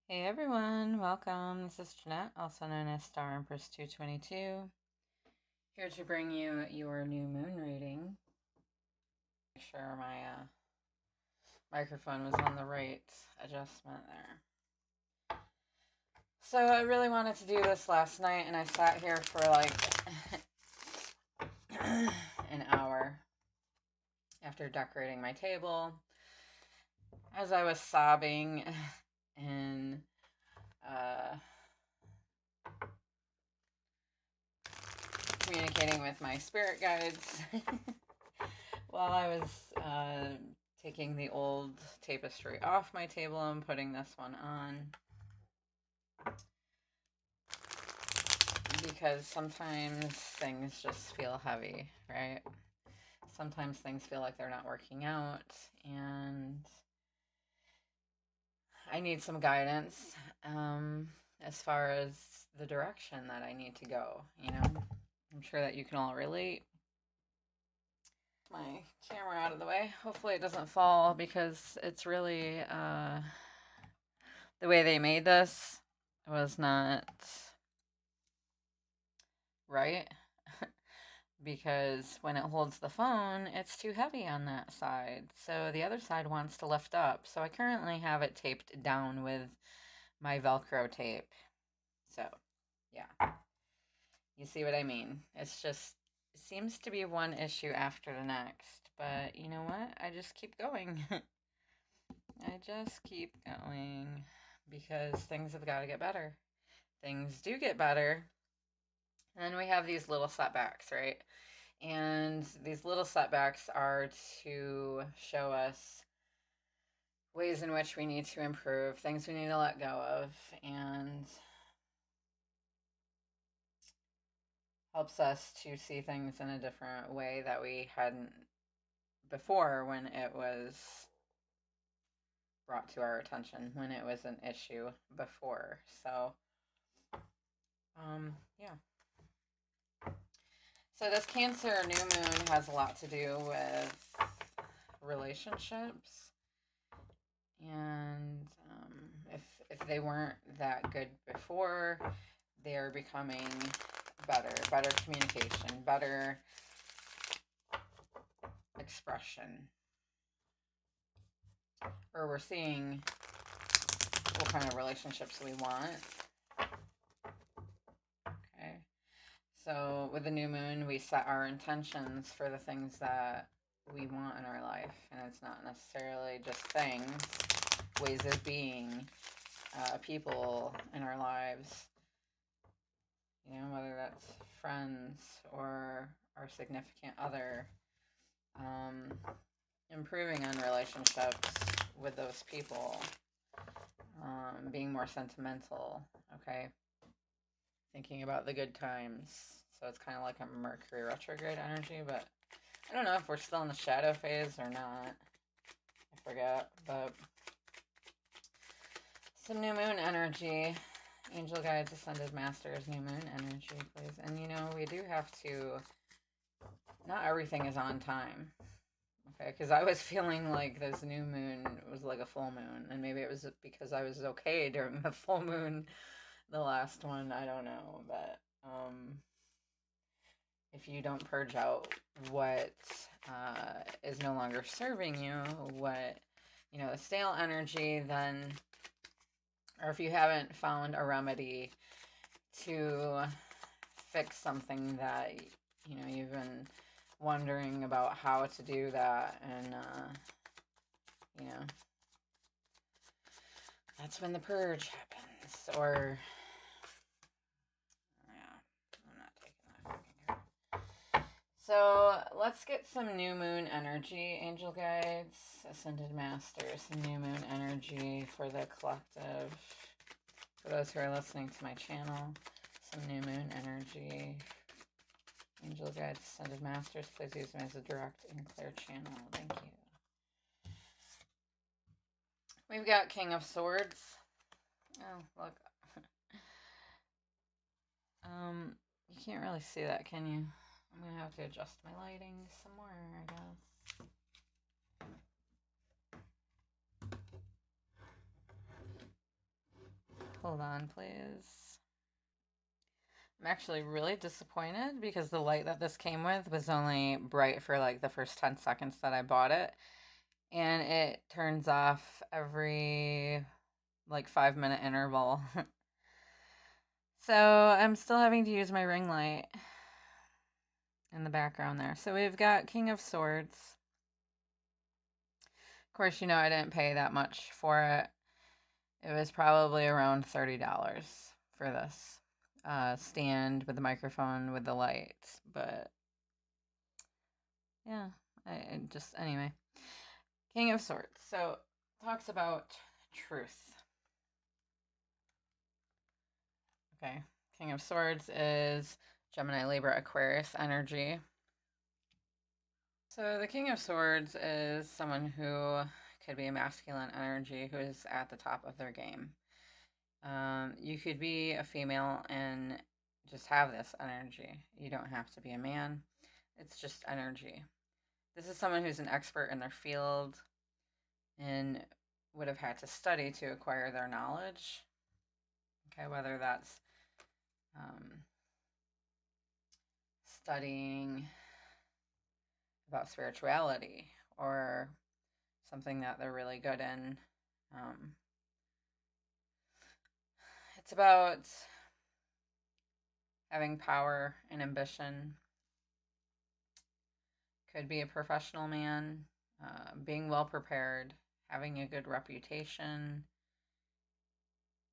Hey everyone, welcome. This is Jeanette, also known as Star Empess 222, here to bring you your new moon reading. Make sure my microphone was on the right adjustment there. So I really wanted to do this last night, and I sat here for like an hour after decorating my table as I was sobbing and communicating with my spirit guides while I was taking the old tapestry off my table and putting this one on. Because sometimes things just feel heavy, right? Sometimes things feel like they're not working out, and I need some guidance as far as the direction that I need to go, I'm sure that you can all relate. My camera out of the way. Hopefully it doesn't fall because it's really the way they made this was not right. Because when it holds the phone, it's too heavy on that side. So the other side wants to lift up. So I currently have it taped down with my Velcro tape. So, yeah. You see what I mean? It's just, it seems to be one issue after the next. But you know what? I just keep going. I just keep going because things have got to get better. Things do get better. And then we have these little setbacks, right? And these little setbacks are to show us ways in which we need to improve, things we need to let go of, and helps us to see things in a different way that we hadn't before when it was brought to our attention, when it was an issue before. So, yeah. So this Cancer new moon has a lot to do with relationships, and if they weren't that good before, they're becoming better communication, better expression, or we're seeing what kind of relationships we want. Okay, so with the new moon, we set our intentions for the things that we want in our life, and it's not necessarily just things, ways of being, people in our lives, whether that's friends or our significant other, improving on relationships with those people, being more sentimental, okay, thinking about the good times. So it's kind of like a Mercury retrograde energy, but I don't know if we're still in the shadow phase or not. I forget, but some new moon energy. Angel guides, ascended masters, new moon energy, please. And we do have to, not everything is on time. Okay, because I was feeling like this new moon was like a full moon, and maybe it was because I was okay during the full moon, the last one, I don't know, but if you don't purge out what is no longer serving you, what, the stale energy, then, or if you haven't found a remedy to fix something that, you've been wondering about how to do that, and, that's when the purge happens, or, yeah, I'm not taking that fucking here. So, let's get some new moon energy, angel guides, ascended masters, some new moon energy for the collective, for those who are listening to my channel, some new moon energy. Angel guides, ascended masters, please use them as a direct and clear channel. Thank you. We've got King of Swords. Oh, look. You can't really see that, can you? I'm gonna have to adjust my lighting some more, I guess. Hold on, please. I'm actually really disappointed because the light that this came with was only bright for like the first 10 seconds that I bought it. And it turns off every like 5-minute interval. So I'm still having to use my ring light in the background there. So we've got King of Swords. Of course, you know I didn't pay that much for it. It was probably around $30 for this stand with the microphone with the light. But yeah, I just, anyway. King of Swords. So talks about truth. Okay. King of Swords is Gemini, Libra, Aquarius energy. So the King of Swords is someone who could be a masculine energy who is at the top of their game. You could be a female and just have this energy. You don't have to be a man. It's just energy. This is someone who's an expert in their field and would have had to study to acquire their knowledge. Okay, whether that's studying about spirituality or something that they're really good in. It's about having power and ambition. Could be a professional man, being well prepared, having a good reputation,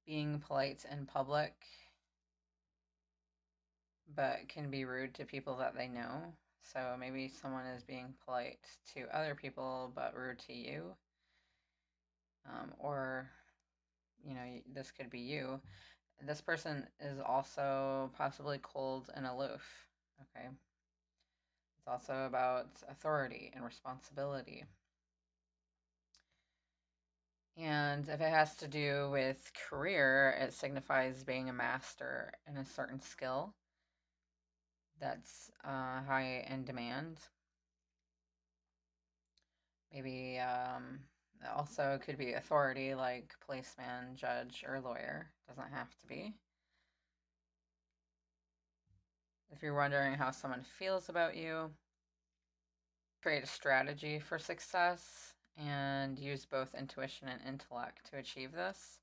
being polite in public, but can be rude to people that they know. So maybe someone is being polite to other people but rude to you. Or, you know, this could be you. This person is also possibly cold and aloof. Okay. It's also about authority and responsibility. And if it has to do with career, it signifies being a master in a certain skill that's high in demand. Maybe also could be authority like policeman, judge, or lawyer. Doesn't have to be. If you're wondering how someone feels about you, create a strategy for success and use both intuition and intellect to achieve this.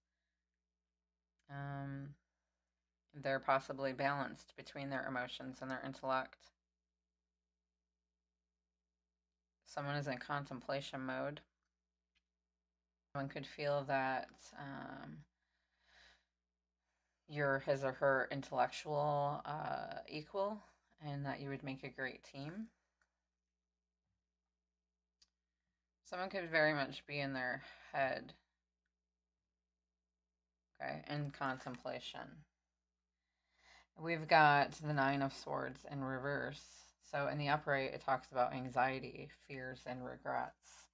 They're possibly balanced between their emotions and their intellect. Someone is in contemplation mode. Someone could feel that you're his or her intellectual equal and that you would make a great team. Someone could very much be in their head, okay, in contemplation. We've got the Nine of Swords in reverse. So in the upright, it talks about anxiety, fears, and regrets.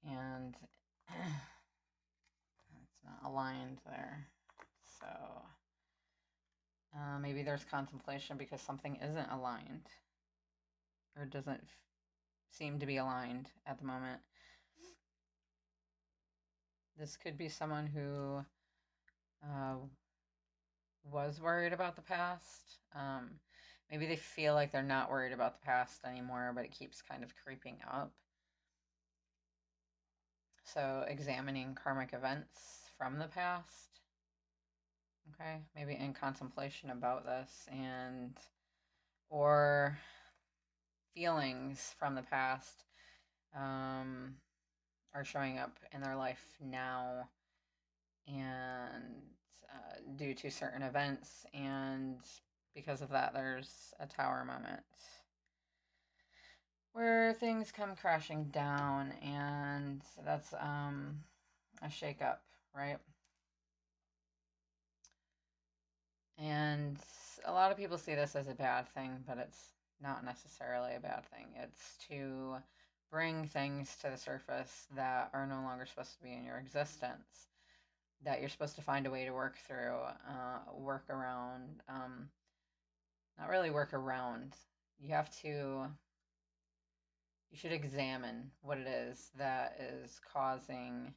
And it's not aligned there. So maybe there's contemplation because something isn't aligned or doesn't seem to be aligned at the moment. This could be someone who was worried about the past. Maybe they feel like they're not worried about the past anymore, but it keeps kind of creeping up. So examining karmic events from the past. Okay, maybe in contemplation about this and or feelings from the past are showing up in their life now and due to certain events, and because of that there's a tower moment where things come crashing down, and that's a shake-up, right? And a lot of people see this as a bad thing, but it's not necessarily a bad thing. It's to bring things to the surface that are no longer supposed to be in your existence, that you're supposed to find a way to work through, work around, not really work around. You should examine what it is that is causing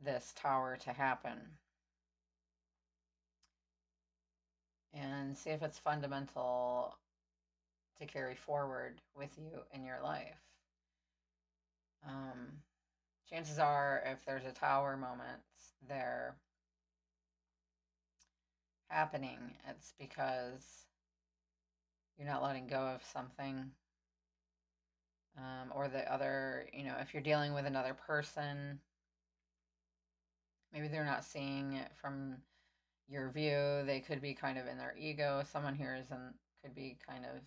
this tower to happen, and see if it's fundamental to carry forward with you in your life. Um, Chances are, if there's a tower moment there happening, it's because you're not letting go of something. Or the other, if you're dealing with another person, maybe they're not seeing it from your view. They could be kind of in their ego. Someone here could be kind of,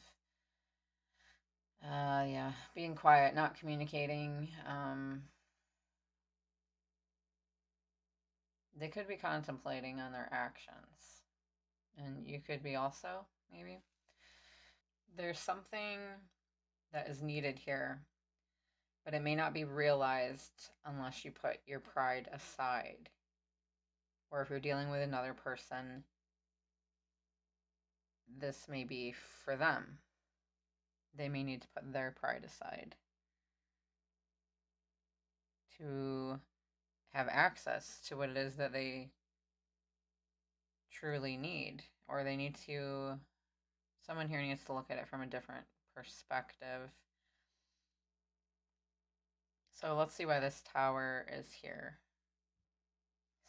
yeah, being quiet, not communicating. They could be contemplating on their actions. And you could be also, maybe. There's something that is needed here, but it may not be realized unless you put your pride aside. Or if you're dealing with another person, this may be for them. They may need to put their pride aside to have access to what it is that they truly need. Or someone here needs to look at it from a different perspective. So let's see why this tower is here.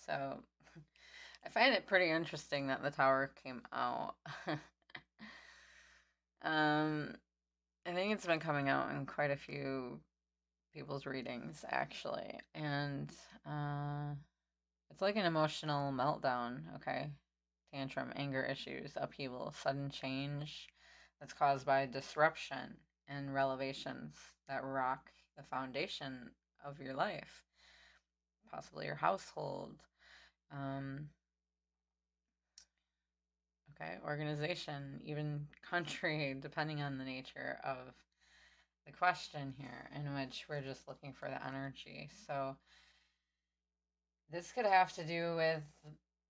So I find it pretty interesting that the tower came out. I think it's been coming out in quite a few people's readings, actually. And it's like an emotional meltdown, okay? Tantrum, anger issues, upheaval, sudden change that's caused by disruption and revelations that rock the foundation of your life, possibly your household. Okay, organization, even country, depending on the nature of the question here, in which we're just looking for the energy. So this could have to do with,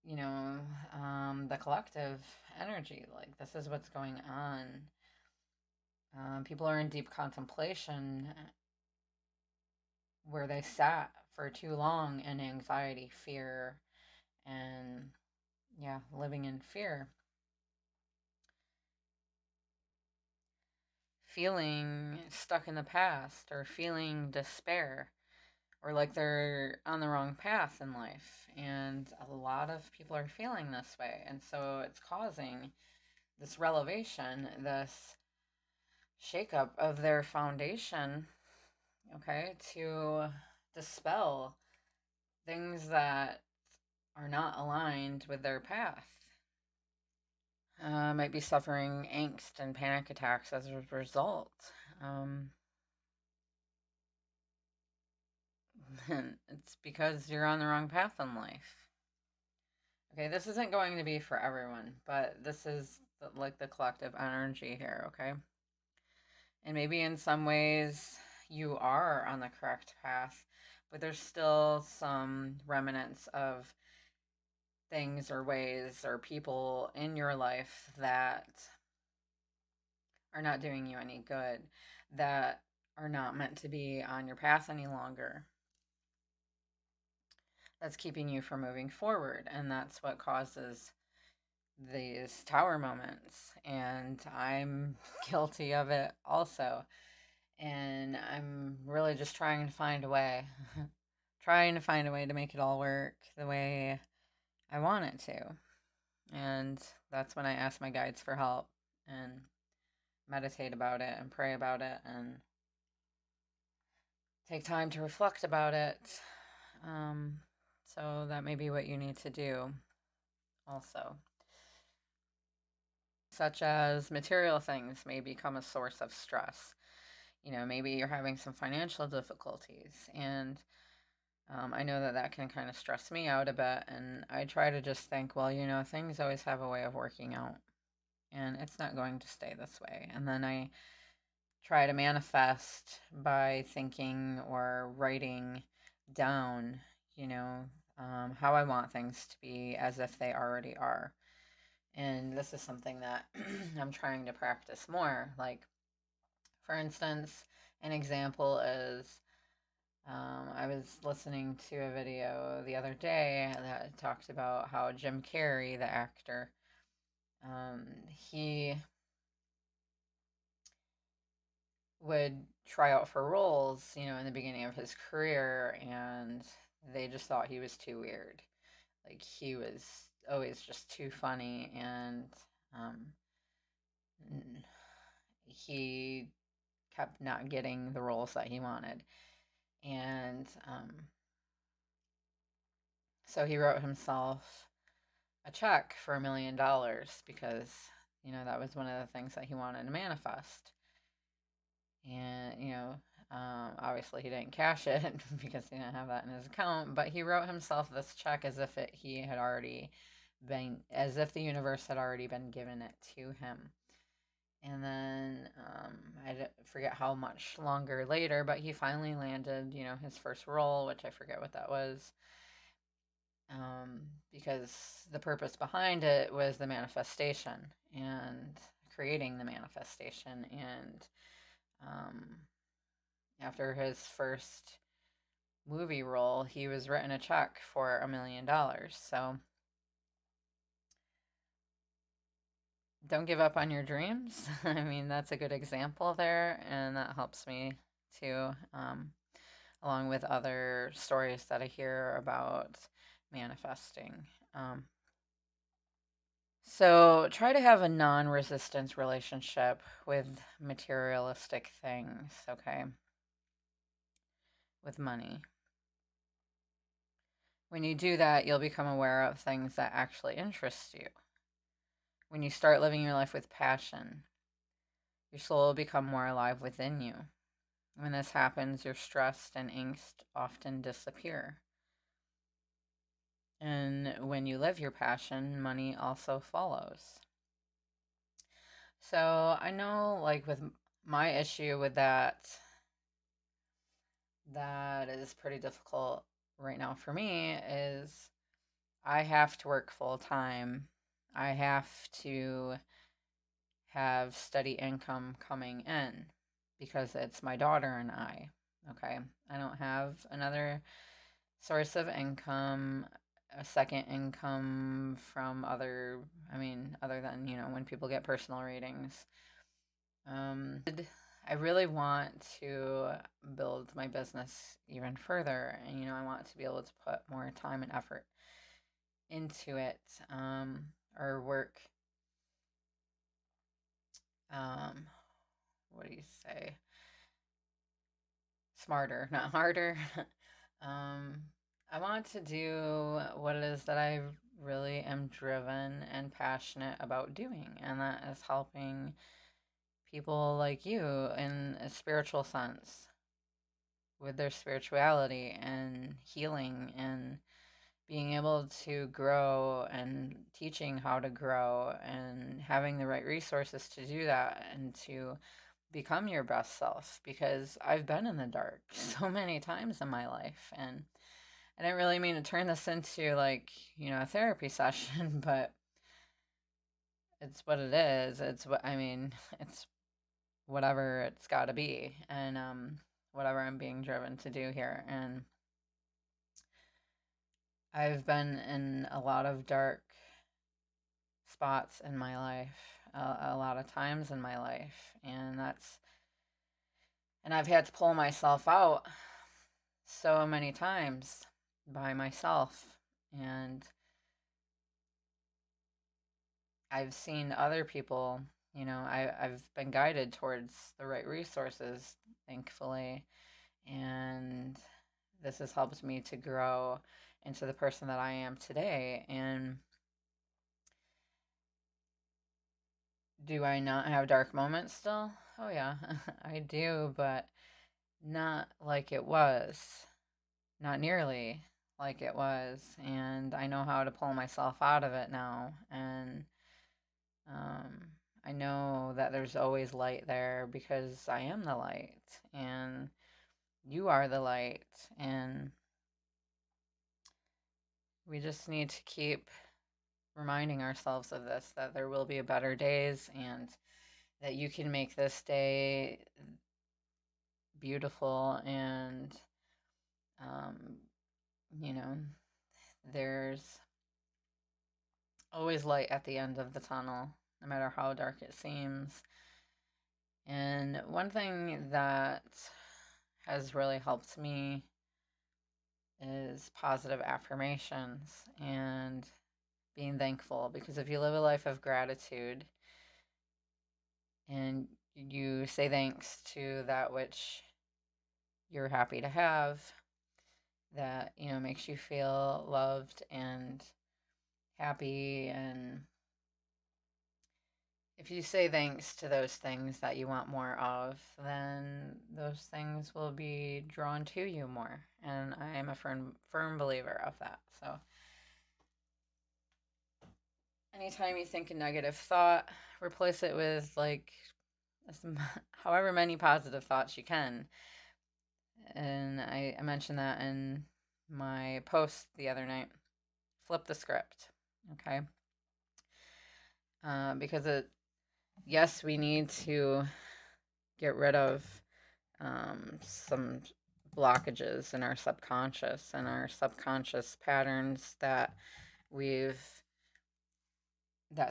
the collective energy. Like, this is what's going on. People are in deep contemplation where they sat for too long in anxiety, fear, and living in fear. Feeling stuck in the past, or feeling despair, or like they're on the wrong path in life. And a lot of people are feeling this way. And so it's causing this revelation, this shakeup of their foundation, okay, to dispel things that are not aligned with their path. Might be suffering angst and panic attacks as a result. It's because you're on the wrong path in life. Okay, this isn't going to be for everyone, but this is like the collective energy here, okay? And maybe in some ways you are on the correct path, but there's still some remnants of things or ways or people in your life that are not doing you any good, that are not meant to be on your path any longer. That's keeping you from moving forward, and that's what causes these tower moments. And I'm guilty of it also. And I'm really just trying to find a way, to make it all work the way I want it to. And that's when I ask my guides for help and meditate about it and pray about it and take time to reflect about it. So that may be what you need to do also. Such as material things may become a source of stress. Maybe you're having some financial difficulties, and I know that can kind of stress me out a bit, and I try to just think, well, things always have a way of working out, and it's not going to stay this way. And then I try to manifest by thinking or writing down, how I want things to be as if they already are. And this is something that I'm trying to practice more. Like, for instance, an example is I was listening to a video the other day that talked about how Jim Carrey, the actor, he would try out for roles, in the beginning of his career, and they just thought he was too weird. Like, he was always just too funny, and um, he kept not getting the roles that he wanted. And so he wrote himself a check for $1 million because, that was one of the things that he wanted to manifest. And, obviously he didn't cash it because he didn't have that in his account, but he wrote himself this check as if he had already been, as if the universe had already been given it to him. And then I forget how much longer later, but he finally landed, his first role, which I forget what that was, because the purpose behind it was the manifestation and creating the manifestation. And after his first movie role, he was written a check for $1 million. So don't give up on your dreams. I mean, that's a good example there, and that helps me too, along with other stories that I hear about manifesting. So try to have a non-resistance relationship with materialistic things, okay? With money. When you do that, you'll become aware of things that actually interest you. When you start living your life with passion, your soul will become more alive within you. When this happens, your stress and angst often disappear. And when you live your passion, money also follows. So I know, like, with my issue with that is pretty difficult right now for me is I have to work full time. I have to have steady income coming in because it's my daughter and I. Okay. I don't have another source of income, a second income from other than, when people get personal readings. I really want to build my business even further, and I want to be able to put more time and effort into it, or work. What do you say? Smarter, not harder. I want to do what it is that I really am driven and passionate about doing, and that is helping people like you in a spiritual sense with their spirituality and healing and being able to grow and teaching how to grow and having the right resources to do that and to become your best self, because I've been in the dark so many times in my life, and I didn't really mean to turn this into, like, a therapy session, but it's what it is. It's whatever it's got to be, and whatever I'm being driven to do here. And I've been in a lot of dark spots in my life, a lot of times in my life, and I've had to pull myself out so many times by myself, and I've seen other people, I've been guided towards the right resources, thankfully, and this has helped me to grow into the person that I am today. And do I not have dark moments still? Oh, yeah, I do, but not like it was. Not nearly like it was. And I know how to pull myself out of it now. And I know that there's always light there because I am the light. And you are the light. And we just need to keep reminding ourselves of this, that there will be better days and that you can make this day beautiful and Um, you know, there's always light at the end of the tunnel, no matter how dark it seems. And one thing that has really helped me is positive affirmations and being thankful, because if you live a life of gratitude and you say thanks to that which you're happy to have, that, makes you feel loved and happy, and if you say thanks to those things that you want more of, then those things will be drawn to you more. And I am a firm believer of that. So anytime you think a negative thought, replace it with however many positive thoughts you can. And I mentioned that in my post the other night. Flip the script, okay? Because yes, we need to get rid of some blockages in our subconscious and our subconscious patterns that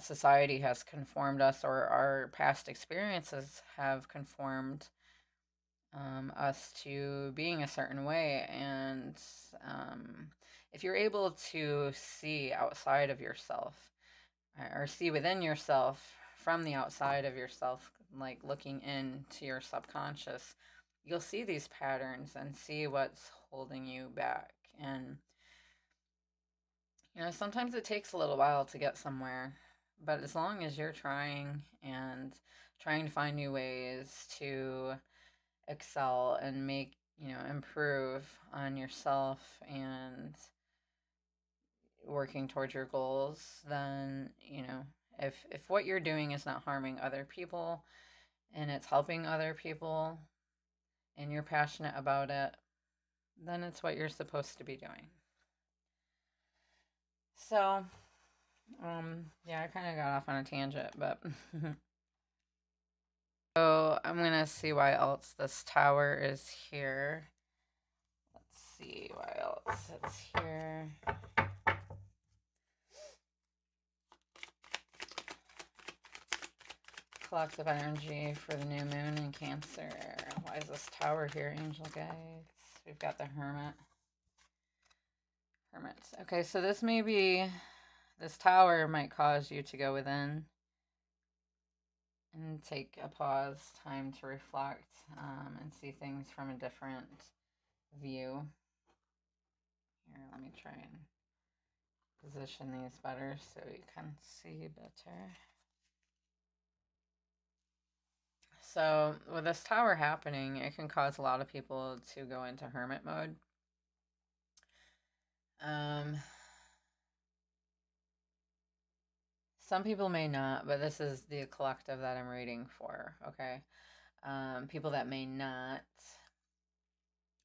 society has conformed us, or our past experiences have conformed us to being a certain way. And if you're able to see outside of yourself, or see within yourself from the outside of yourself, like looking into your subconscious, you'll see these patterns and see what's holding you back. And sometimes it takes a little while to get somewhere, but as long as you're trying and trying to find new ways to excel and make, improve on yourself and working towards your goals, then, if what you're doing is not harming other people and it's helping other people and you're passionate about it, then it's what you're supposed to be doing. So, yeah, I kind of got off on a tangent, but so I'm gonna see why else this tower is here. Let's see why else it's here. Collective energy for the new moon in Cancer. Why is this tower here, angel guides? We've got the Hermit. Okay, so this tower might cause you to go within and take a pause, time to reflect, and see things from a different view. Here, let me try and position these better so you can see better. So with this tower happening, it can cause a lot of people to go into hermit mode. Some people may not, but this is the collective that I'm reading for, okay? People that may not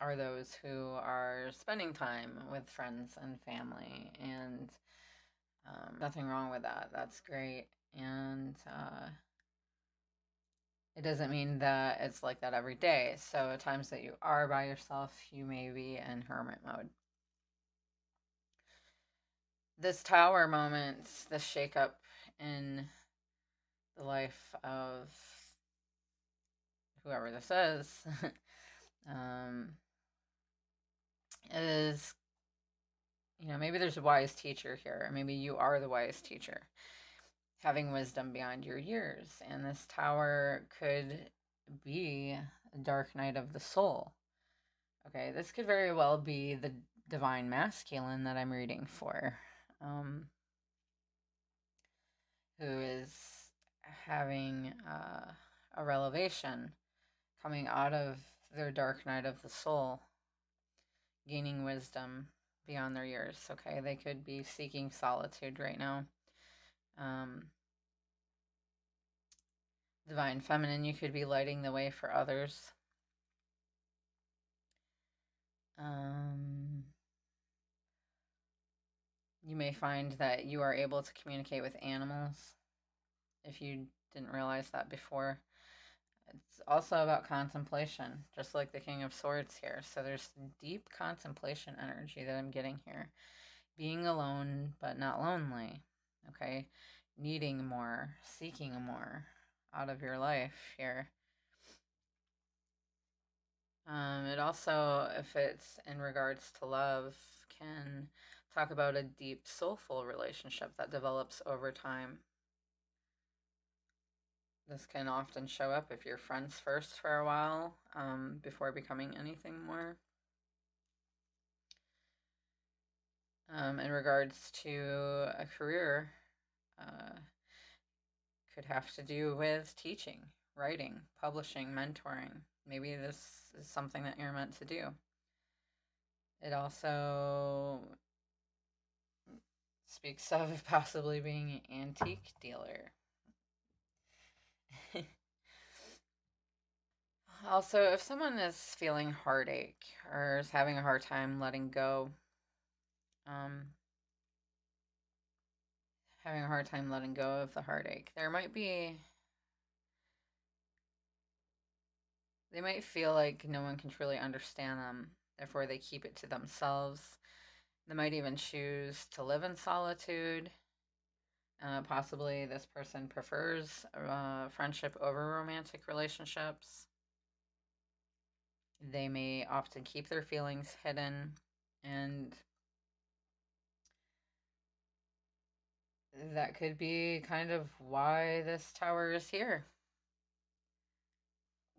are those who are spending time with friends and family, and nothing wrong with that. That's great. And it doesn't mean that it's like that every day. So at times that you are by yourself, you may be in hermit mode. This tower moment, this shakeup in the life of whoever this is, is, maybe there's a wise teacher here. Maybe you are the wise teacher, having wisdom beyond your years. And this tower could be a dark night of the soul. Okay, this could very well be the divine masculine that I'm reading for, who is having a revelation, coming out of their dark night of the soul, gaining wisdom beyond their years. Okay, they could be seeking solitude right now. Divine feminine, you could be lighting the way for others. You may find that you are able to communicate with animals if you didn't realize that before. It's also about contemplation, just like the King of Swords here. So there's deep contemplation energy that I'm getting here. Being alone, but not lonely. Okay? Needing more, seeking more out of your life here. It also, if it's in regards to love, can talk about a deep, soulful relationship that develops over time. This can often show up if you're friends first for a while, before becoming anything more. In regards to a career, could have to do with teaching, writing, publishing, mentoring. Maybe this is something that you're meant to do. It also speaks of possibly being an antique dealer. Also, if someone is feeling heartache or is having a hard time letting go, having a hard time letting go of the heartache, they might feel like no one can truly understand them, therefore they keep it to themselves. They might even choose to live in solitude. Possibly this person prefers friendship over romantic relationships. They may often keep their feelings hidden, and that could be kind of why this tower is here.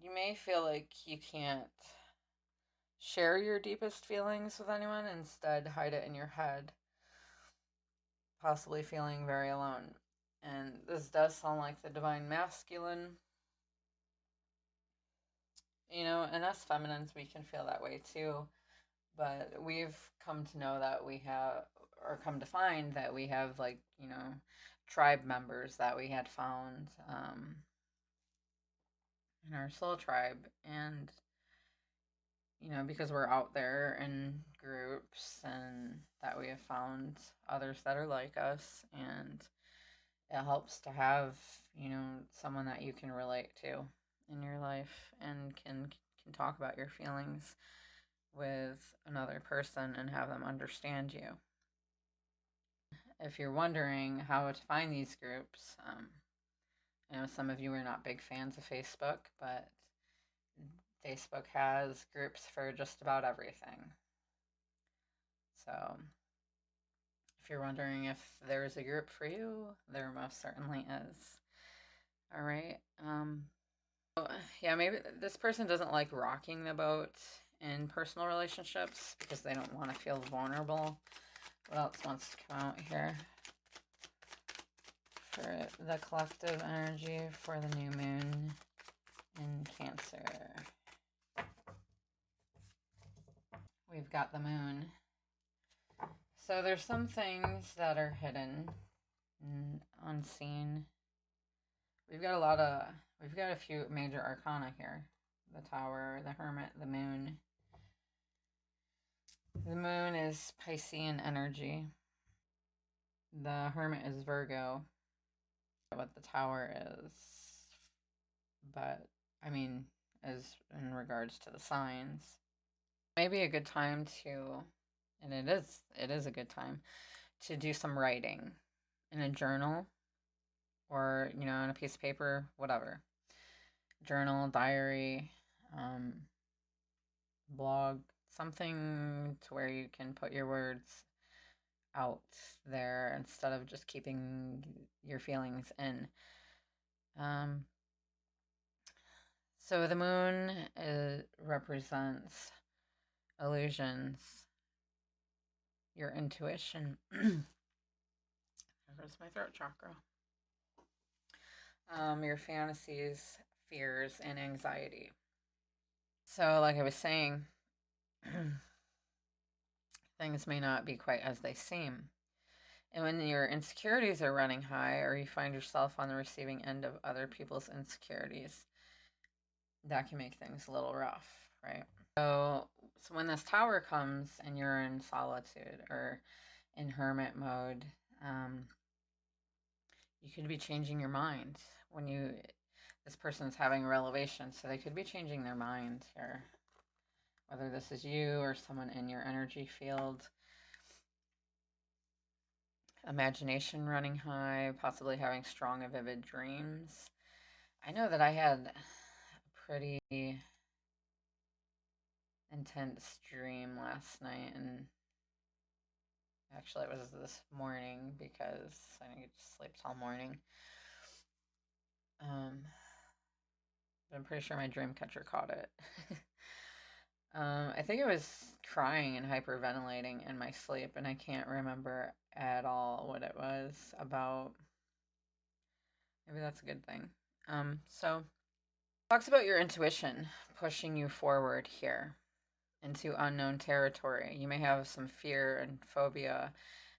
You may feel like you can't share your deepest feelings with anyone, instead hide it in your head, possibly feeling very alone. And this does sound like the divine masculine. You know, and us feminines, we can feel that way too. But we've come to know that we have, or come to find that we have, like, you know, tribe members that we had found in our soul tribe. And, you know, because we're out there in groups, and that we have found others that are like us. And it helps to have, you know, someone that you can relate to in your life and can talk about your feelings with another person and have them understand you. If you're wondering how to find these groups, I know some of you are not big fans of Facebook, but Facebook has groups for just about everything. So if you're wondering if there's a group for you, there most certainly is. All right. Yeah, maybe this person doesn't like rocking the boat in personal relationships because they don't want to feel vulnerable. What else wants to come out here for the collective energy for the new moon in Cancer? We've got the moon. So there's some things that are hidden and unseen. We've got a few major arcana here. The Tower, the Hermit, the Moon. The Moon is Piscean energy. The Hermit is Virgo. What the Tower is, but I mean, as in regards to the signs, maybe a good time to, and it is a good time to do some writing in a journal, or, you know, on a piece of paper, whatever. Journal, diary, blog, something to where you can put your words out there instead of just keeping your feelings in. So the moon represents illusions, your intuition. There's my throat chakra. Your fantasies, fears, and anxiety. So, like I was saying, things may not be quite as they seem. And when your insecurities are running high, or you find yourself on the receiving end of other people's insecurities, that can make things a little rough, right? So when this tower comes and you're in solitude or in hermit mode, you could be changing your mind. This person's having a revelation, so they could be changing their mind here. Whether this is you or someone in your energy field. Imagination running high, possibly having strong and vivid dreams. I know that I had a pretty intense dream last night, and actually it was this morning because I didn't get to sleep till morning. But I'm pretty sure my dream catcher caught it. I think I was crying and hyperventilating in my sleep, and I can't remember at all what it was about. Maybe that's a good thing. So talks about your intuition pushing you forward here into unknown territory. You may have some fear and phobia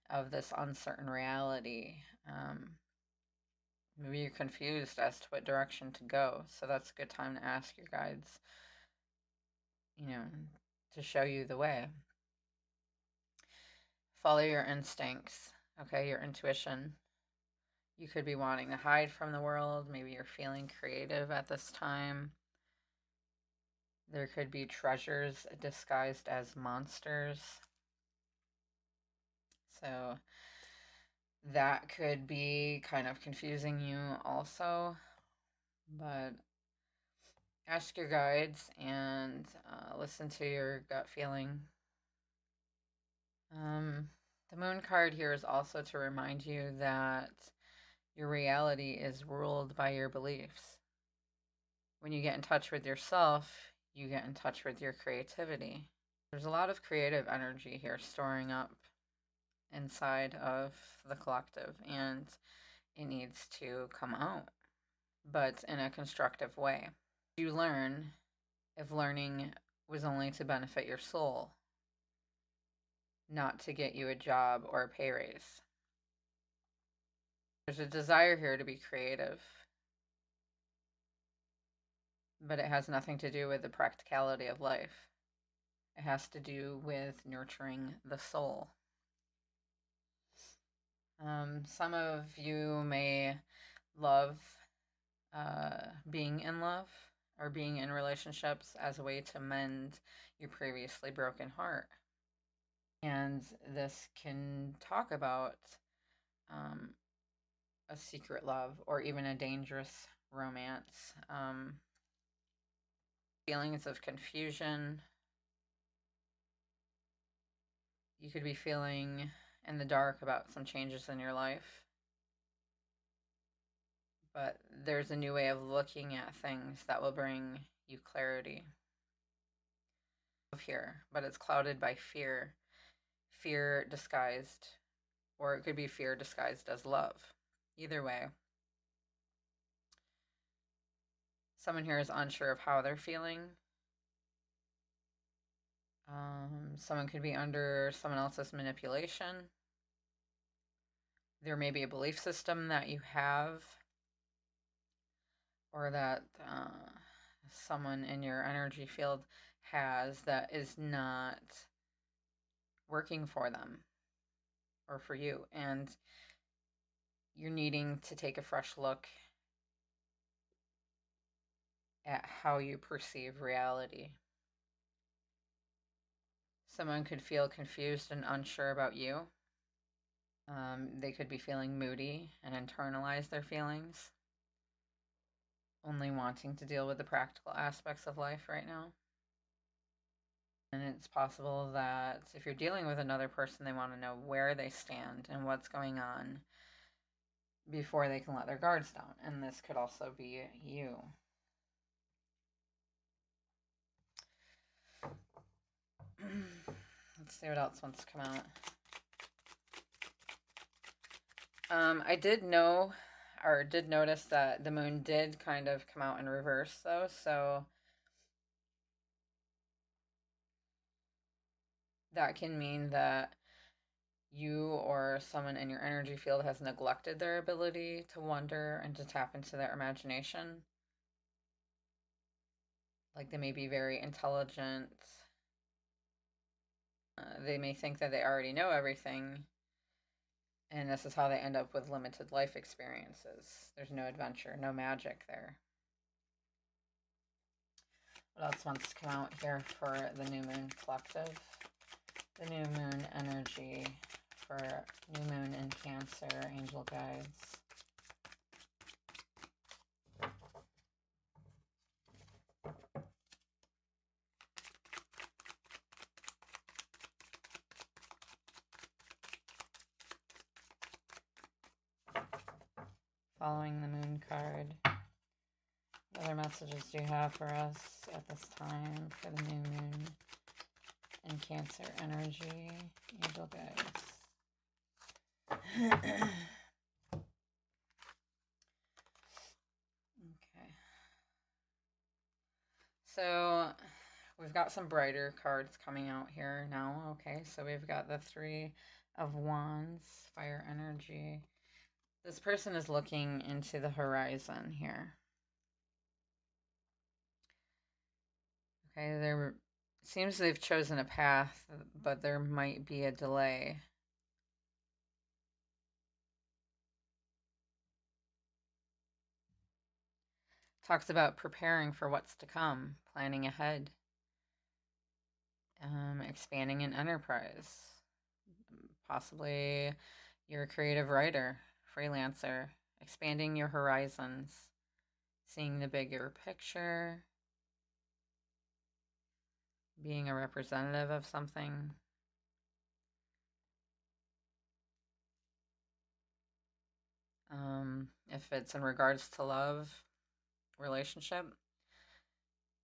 of this uncertain reality. Maybe you're confused as to what direction to go. So that's a good time to ask your guides, to show you the way. Follow your instincts, okay, your intuition. You could be wanting to hide from the world. Maybe you're feeling creative at this time. There could be treasures disguised as monsters. So that could be kind of confusing you also. But ask your guides and listen to your gut feeling. The moon card here is also to remind you that your reality is ruled by your beliefs. When you get in touch with yourself, you get in touch with your creativity. There's a lot of creative energy here storing up inside of the collective, and it needs to come out, but in a constructive way. You learn if learning was only to benefit your soul, not to get you a job or a pay raise. There's a desire here to be creative, but it has nothing to do with the practicality of life. It has to do with nurturing the soul. Some of you may love being in love or being in relationships as a way to mend your previously broken heart. And this can talk about a secret love or even a dangerous romance. Feelings of confusion. You could be feeling in the dark about some changes in your life. But there's a new way of looking at things that will bring you clarity. Here, but it's clouded by fear. Fear disguised, or it could be fear disguised as love. Either way. Someone here is unsure of how they're feeling. Someone could be under someone else's manipulation. There may be a belief system that you have, or that someone in your energy field has that is not working for them or for you, and you're needing to take a fresh look at how you perceive reality. Someone could feel confused and unsure about you. They could be feeling moody and internalize their feelings, only wanting to deal with the practical aspects of life right now. And it's possible that if you're dealing with another person, they want to know where they stand and what's going on before they can let their guards down. And this could also be you. Let's see what else wants to come out. I did notice that the moon did kind of come out in reverse, though, so that can mean that you or someone in your energy field has neglected their ability to wonder and to tap into their imagination. Like, they may be very intelligent. They may think that they already know everything, and this is how they end up with limited life experiences. There's no adventure, no magic there. What else wants to come out here for the new moon collective? The new moon energy for new moon in Cancer, angel guides. Following the moon card. What other messages do you have for us at this time for the new moon in Cancer energy, angel guides? Okay. So we've got some brighter cards coming out here now. Okay, so we've got the Three of Wands, fire energy. This person is looking into the horizon here. Okay, there seems they've chosen a path, but there might be a delay. Talks about preparing for what's to come, planning ahead, expanding an enterprise. Possibly you're a creative writer, freelancer, expanding your horizons, seeing the bigger picture, being a representative of something. If it's in regards to love, relationship,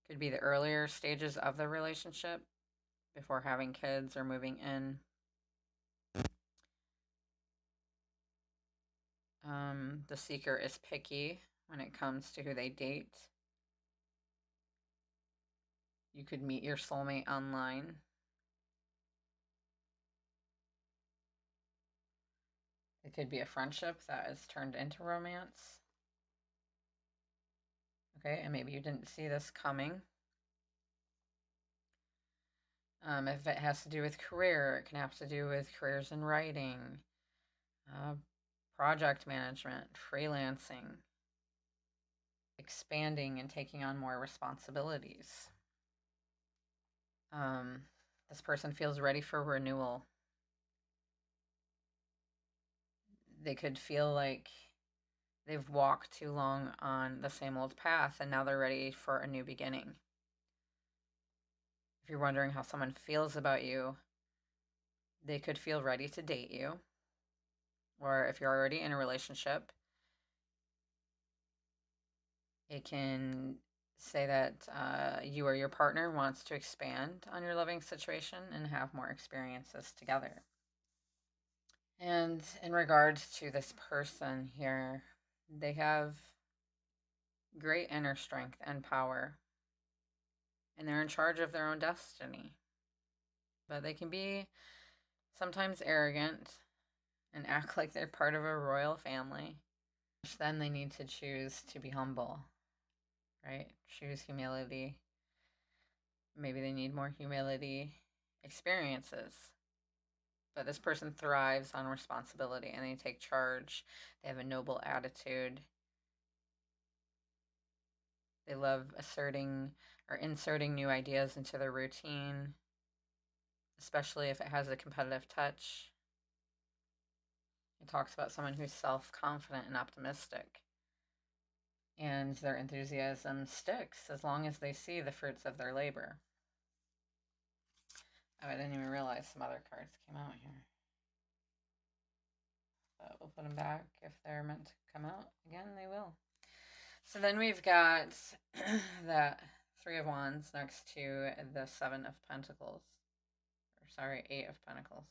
could be the earlier stages of the relationship before having kids or moving in. The seeker is picky when it comes to who they date. You could meet your soulmate online. It could be a friendship that is turned into romance. Okay, and maybe you didn't see this coming. If it has to do with career, it can have to do with careers in writing, project management, freelancing, expanding and taking on more responsibilities. This person feels ready for renewal. They could feel like they've walked too long on the same old path and now they're ready for a new beginning. If you're wondering how someone feels about you, they could feel ready to date you. Or if you're already in a relationship, it can say that you or your partner wants to expand on your loving situation and have more experiences together. And in regards to this person here, they have great inner strength and power, and they're in charge of their own destiny. But they can be sometimes arrogant and act like they're part of a royal family. Then they need to choose to be humble, right? Choose humility. Maybe they need more humility experiences. But this person thrives on responsibility and they take charge. They have a noble attitude. They love asserting or inserting new ideas into their routine, especially if it has a competitive touch. It talks about someone who's self-confident and optimistic. And their enthusiasm sticks as long as they see the fruits of their labor. Oh, I didn't even realize some other cards came out here. But we'll put them back. If they're meant to come out again, they will. So then we've got the Three of Wands next to the Seven of Pentacles. Or sorry, Eight of Pentacles.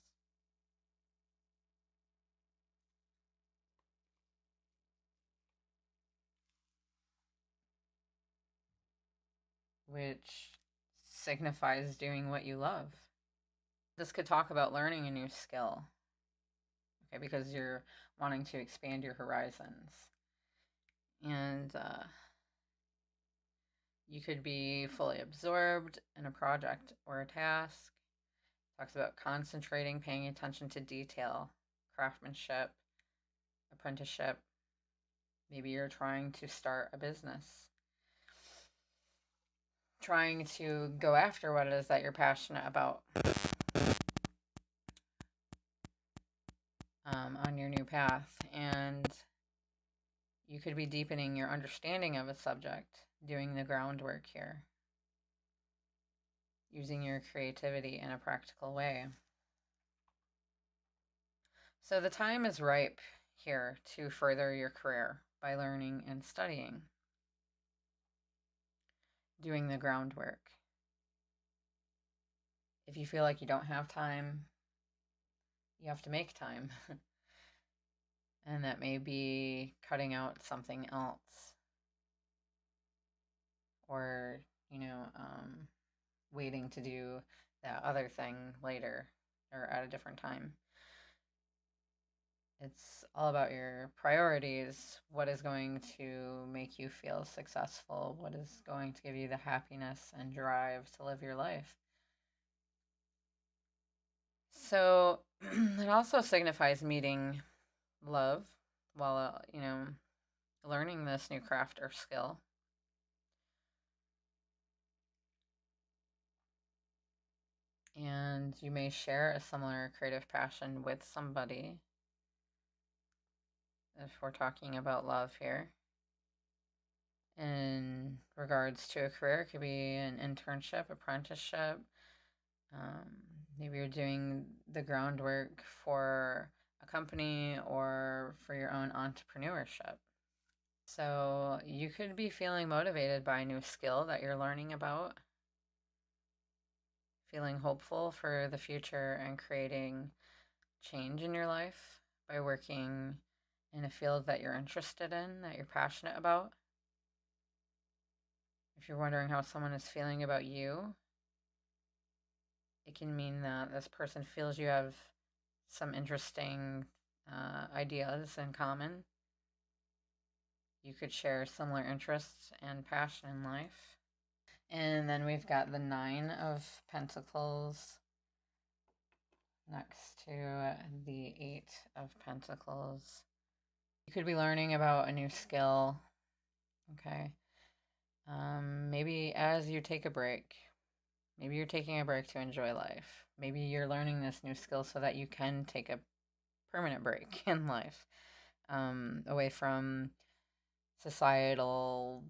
Which signifies doing what you love. This could talk about learning a new skill. Okay, because you're wanting to expand your horizons. And you could be fully absorbed in a project or a task. Talks about concentrating, paying attention to detail, craftsmanship, apprenticeship. Maybe you're trying to start a business. trying to go after what it is that you're passionate about on your new path. And you could be deepening your understanding of a subject, doing the groundwork here, using your creativity in a practical way. So the time is ripe here to further your career by learning and studying, doing the groundwork. If you feel like you don't have time, you have to make time. And that may be cutting out something else, or, waiting to do that other thing later or at a different time. It's all about your priorities. What is going to make you feel successful? What is going to give you the happiness and drive to live your life? So it also signifies meeting love while, learning this new craft or skill. And you may share a similar creative passion with somebody, if we're talking about love here. In regards to a career, it could be an internship, apprenticeship. Maybe you're doing the groundwork for a company or for your own entrepreneurship. So you could be feeling motivated by a new skill that you're learning about, feeling hopeful for the future and creating change in your life by working in a field that you're interested in, that you're passionate about. If you're wondering how someone is feeling about you, it can mean that this person feels you have some interesting ideas in common. You could share similar interests and passion in life. And then we've got the 9 of Pentacles next to the 8 of Pentacles. You could be learning about a new skill. Okay. Maybe as you take a break. Maybe you're taking a break to enjoy life. Maybe you're learning this new skill so that you can take a permanent break in life, away from societal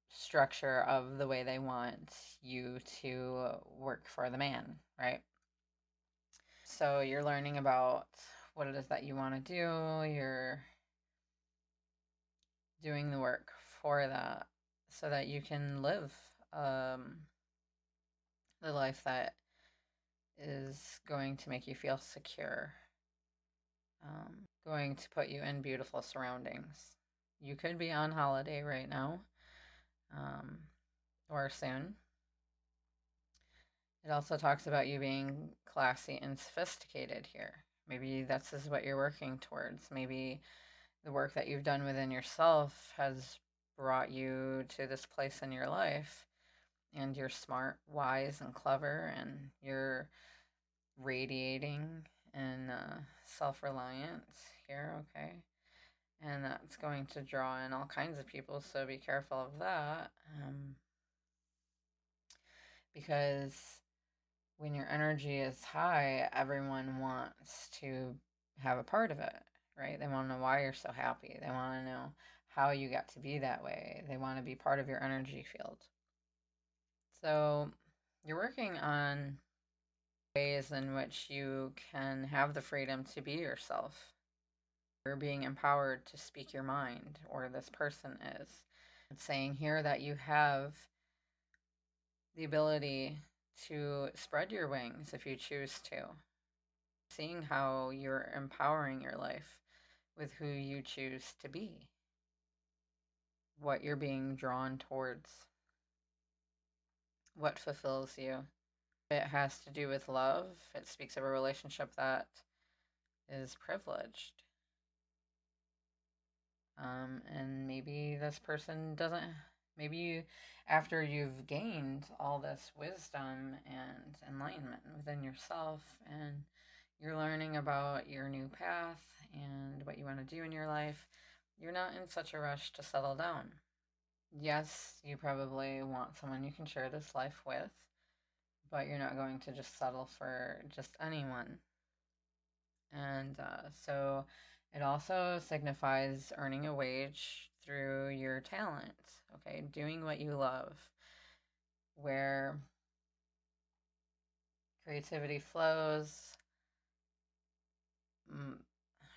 structure of the way they want you to work for the man, right? So you're learning about what it is that you want to do. You're doing the work for that so that you can live the life that is going to make you feel secure, going to put you in beautiful surroundings. You could be on holiday right now, or soon. It also talks about you being classy and sophisticated here. Maybe that's is what you're working towards. Maybe the work that you've done within yourself has brought you to this place in your life, and you're smart, wise, and clever, and you're radiating and self-reliance here, okay? And that's going to draw in all kinds of people, so be careful of that. Because when your energy is high, everyone wants to have a part of it, right? They want to know why you're so happy. They want to know how you got to be that way. They want to be part of your energy field. So you're working on ways in which you can have the freedom to be yourself. You're being empowered to speak your mind, or this person is. It's saying here that you have the ability to spread your wings if you choose to. Seeing how you're empowering your life with who you choose to be, what you're being drawn towards, what fulfills you. It has to do with love. It speaks of a relationship that is privileged. And maybe this person doesn't, maybe you, after you've gained all this wisdom and enlightenment within yourself, and you're learning about your new path and what you want to do in your life, you're not in such a rush to settle down. Yes, you probably want someone you can share this life with, but you're not going to just settle for just anyone. And so it also signifies earning a wage through your talent, okay? Doing what you love, where creativity flows.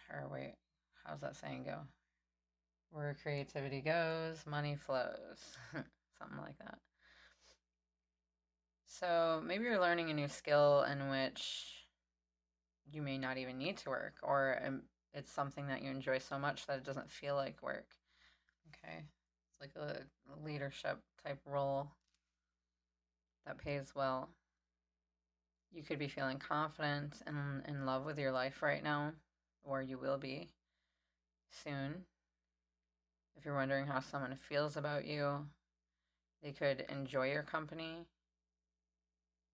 Or wait, how's that saying go? Where creativity goes, money flows. Something like that. So maybe you're learning a new skill in which you may not even need to work, or it's something that you enjoy so much that it doesn't feel like work. Okay. It's like a leadership type role that pays well. You could be feeling confident and in love with your life right now, or you will be soon. If you're wondering how someone feels about you, they could enjoy your company,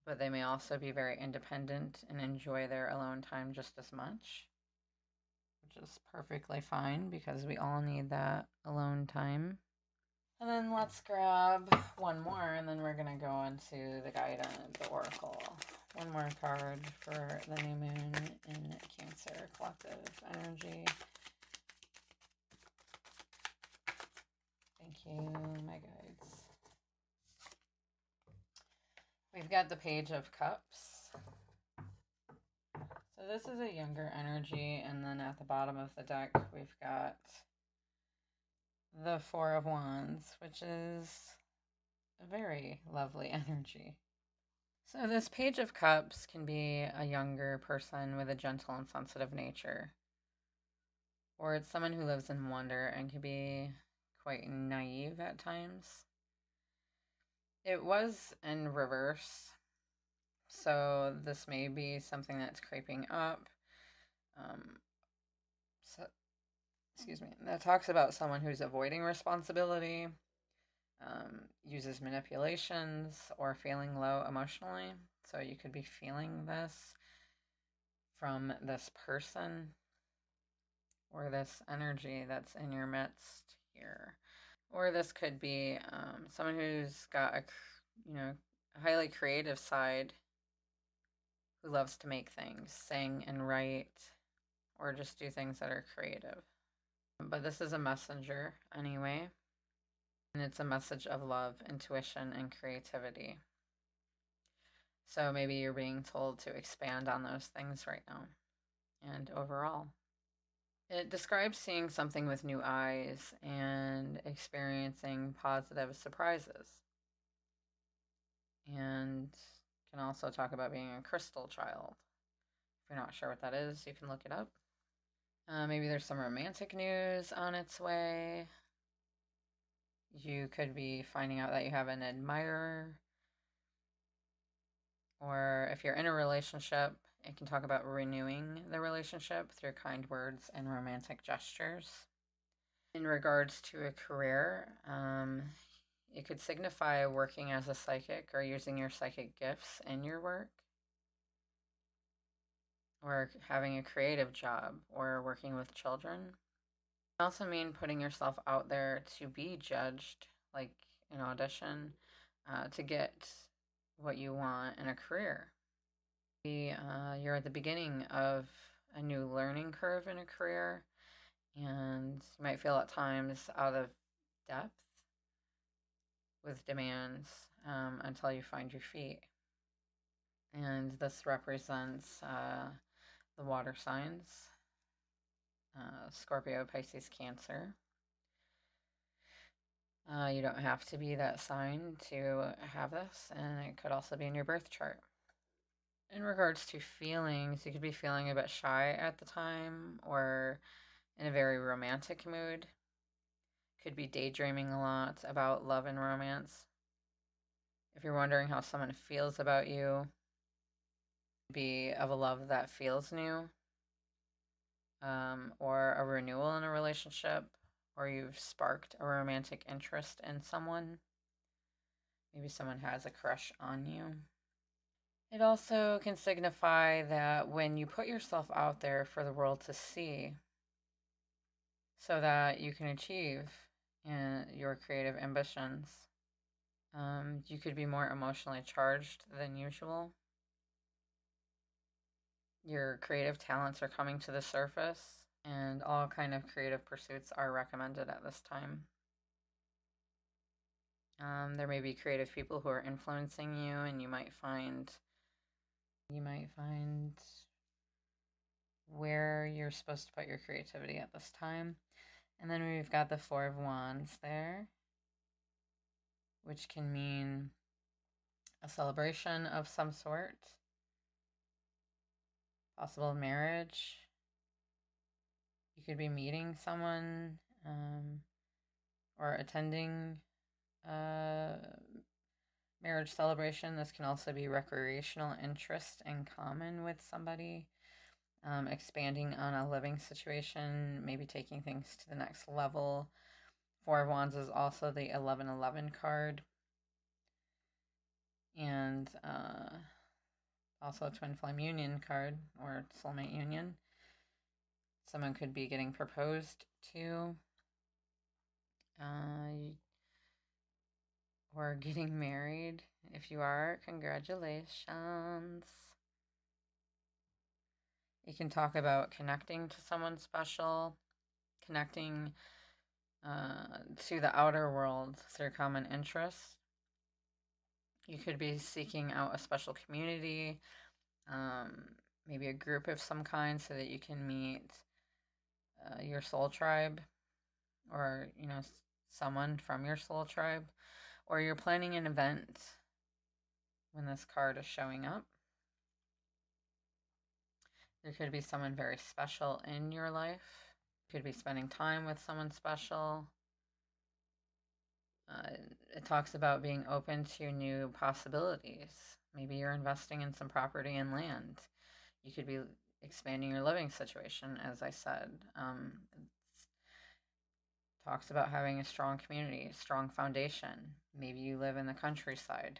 but they may also be very independent and enjoy their alone time just as much, which is perfectly fine because we all need that alone time. And then let's grab one more, and then we're going to go into the guidance, the oracle. One more card for the new moon in Cancer, collective energy. Thank you, my guides. We've got the Page of Cups. So this is a younger energy, and then at the bottom of the deck, we've got the Four of Wands, which is a very lovely energy. So this Page of Cups can be a younger person with a gentle and sensitive nature. Or it's someone who lives in wonder and can be quite naive at times. It was in reverse, so this may be something that's creeping up. Excuse me. That talks about someone who's avoiding responsibility, uses manipulations, or feeling low emotionally. So you could be feeling this from this person or this energy that's in your midst here. Or this could be someone who's got a highly creative side, who loves to make things, sing and write, or just do things that are creative. But this is a messenger anyway, and it's a message of love, intuition, and creativity. So maybe you're being told to expand on those things right now. And overall, it describes seeing something with new eyes and experiencing positive surprises. And can also talk about being a crystal child. If you're not sure what that is, you can look it up. Maybe there's some romantic news on its way. You could be finding out that you have an admirer. Or if you're in a relationship, it can talk about renewing the relationship through kind words and romantic gestures. In regards to a career, it could signify working as a psychic or using your psychic gifts in your work, or having a creative job, or working with children. It also mean putting yourself out there to be judged, like an audition, to get what you want in a career. You're at the beginning of a new learning curve in a career, and you might feel at times out of depth with demands until you find your feet. And this represents the water signs, Scorpio, Pisces, Cancer. You don't have to be that sign to have this, and it could also be in your birth chart. In regards to feelings, you could be feeling a bit shy at the time, or in a very romantic mood. Could be daydreaming a lot about love and romance. If you're wondering how someone feels about you, be of a love that feels new, or a renewal in a relationship, or you've sparked a romantic interest in someone. Maybe someone has a crush on you. It also can signify that when you put yourself out there for the world to see, so that you can achieve and your creative ambitions. You could be more emotionally charged than usual. Your creative talents are coming to the surface, and all kind of creative pursuits are recommended at this time. There may be creative people who are influencing you, and you might find where you're supposed to put your creativity at this time. And then we've got the Four of Wands there, which can mean a celebration of some sort, possible marriage. You could be meeting someone or attending a marriage celebration. This can also be recreational interest in common with somebody, expanding on a living situation, maybe taking things to the next level. Four of Wands is also the 1111 card, and also a twin flame union card or soulmate union. Someone could be getting proposed to, or getting married. If you are, congratulations. You can talk about connecting to someone special, connecting to the outer world through common interests. You could be seeking out a special community, maybe a group of some kind, so that you can meet your soul tribe, or someone from your soul tribe, or you're planning an event when this card is showing up. There could be someone very special in your life. You could be spending time with someone special. It talks about being open to new possibilities. Maybe you're investing in some property and land. You could be expanding your living situation, as I said. Talks about having a strong community, strong foundation. Maybe you live in the countryside.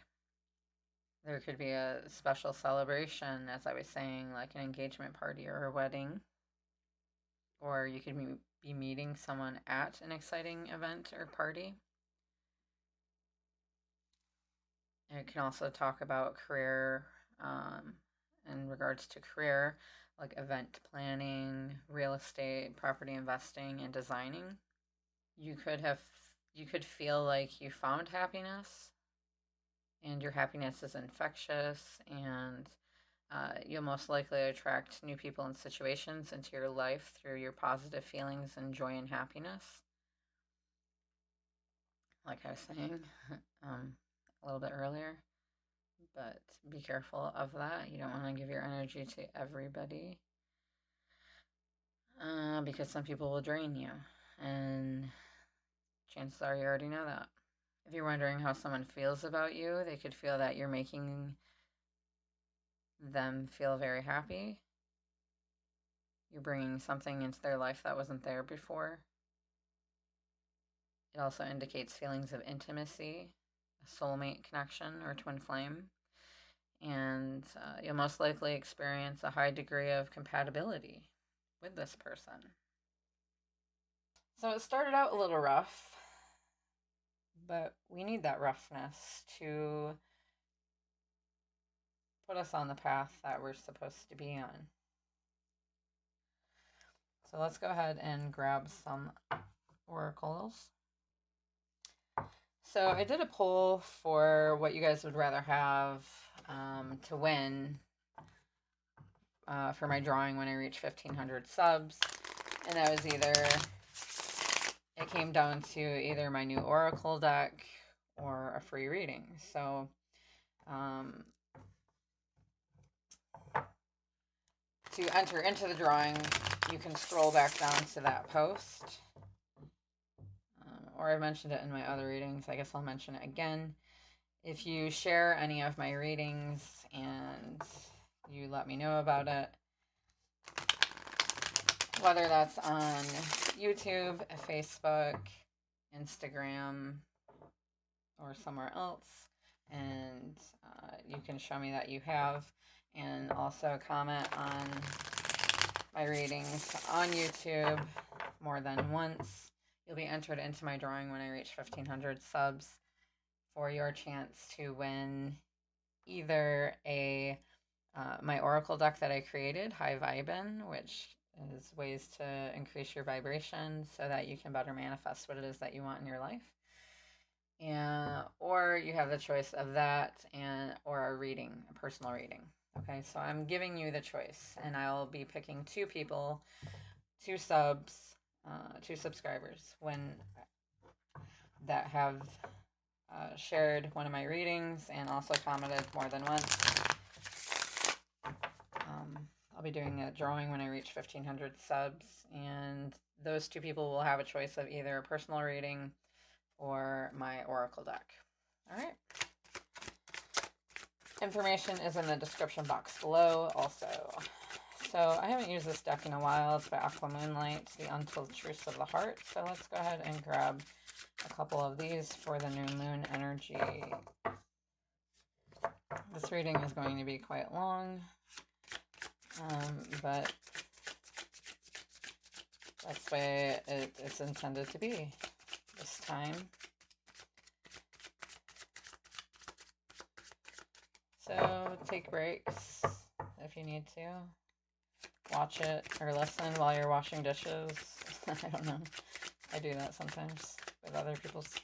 There could be a special celebration, as I was saying, like an engagement party or a wedding. Or you could be meeting someone at an exciting event or party. And it can also talk about career, in regards to career, like event planning, real estate, property investing, and designing. You could feel like you found happiness, and your happiness is infectious, and you'll most likely attract new people and situations into your life through your positive feelings and joy and happiness. Like I was saying a little bit earlier, but be careful of that. You don't want to give your energy to everybody, because some people will drain you, and chances are you already know that. If you're wondering how someone feels about you, they could feel that you're making them feel very happy. You're bringing something into their life that wasn't there before. It also indicates feelings of intimacy, a soulmate connection, or twin flame. And you'll most likely experience a high degree of compatibility with this person. So it started out a little rough, but we need that roughness to put us on the path that we're supposed to be on. So let's go ahead and grab some oracles. So I did a poll for what you guys would rather have to win for my drawing when I reach 1,500 subs. And that was it came down to either my new oracle deck or a free reading. So to enter into the drawing, you can scroll back down to that post. Or I mentioned it in my other readings. I guess I'll mention it again. If you share any of my readings and you let me know about it, whether that's on YouTube, Facebook, Instagram, or somewhere else, and you can show me that you have, and also comment on my readings on YouTube more than once. You'll be entered into my drawing when I reach 1,500 subs for your chance to win either a my oracle deck that I created, High Vibin, which is ways to increase your vibration so that you can better manifest what it is that you want in your life. And or you have the choice of that or a reading, a personal reading. Okay, so I'm giving you the choice, and I'll be picking two people, two subscribers when that have shared one of my readings and also commented more than once. I'll be doing a drawing when I reach 1,500 subs, and those two people will have a choice of either a personal reading or my oracle deck. All right. Information is in the description box below also. So I haven't used this deck in a while. It's by Aqua Moonlight, The Untold Truths of the Heart. So let's go ahead and grab a couple of these for the new moon energy. This reading is going to be quite long, but that's the way it's intended to be this time. So take breaks if you need to. Watch it or listen while you're washing dishes. I don't know. I do that sometimes with other people's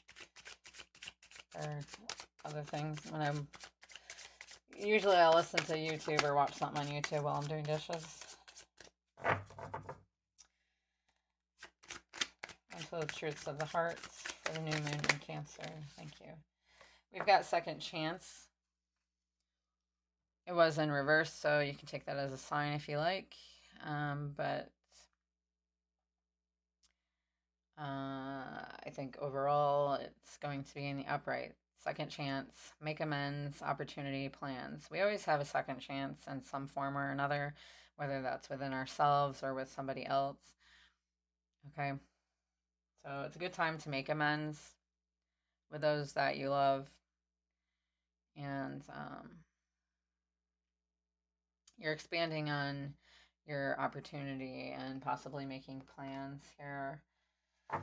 or other things. Usually I'll listen to YouTube or watch something on YouTube while I'm doing dishes. Also, the truths of the heart for the new moon in Cancer. Thank you. We've got second chance. It was in reverse, so you can take that as a sign if you like. But I think overall it's going to be in the upright. Second chance, make amends, opportunity, plans. We always have a second chance in some form or another, whether that's within ourselves or with somebody else. Okay? So it's a good time to make amends with those that you love. And you're expanding on your opportunity and possibly making plans here. All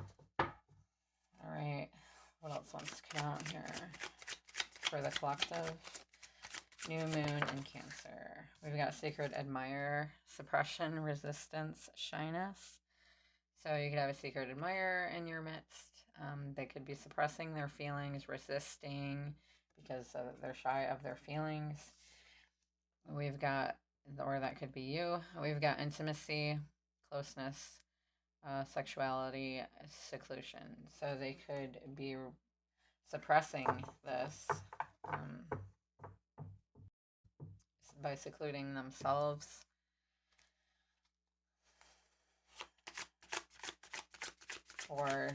right. What else wants to come out here for the collective? New moon in Cancer. We've got Sacred Admirer, Suppression, Resistance, Shyness. So you could have a secret admirer in your midst. They could be suppressing their feelings, resisting because they're shy of their feelings. We've got, or that could be you. We've got intimacy, closeness, sexuality, seclusion. So they could be suppressing this by secluding themselves. Or,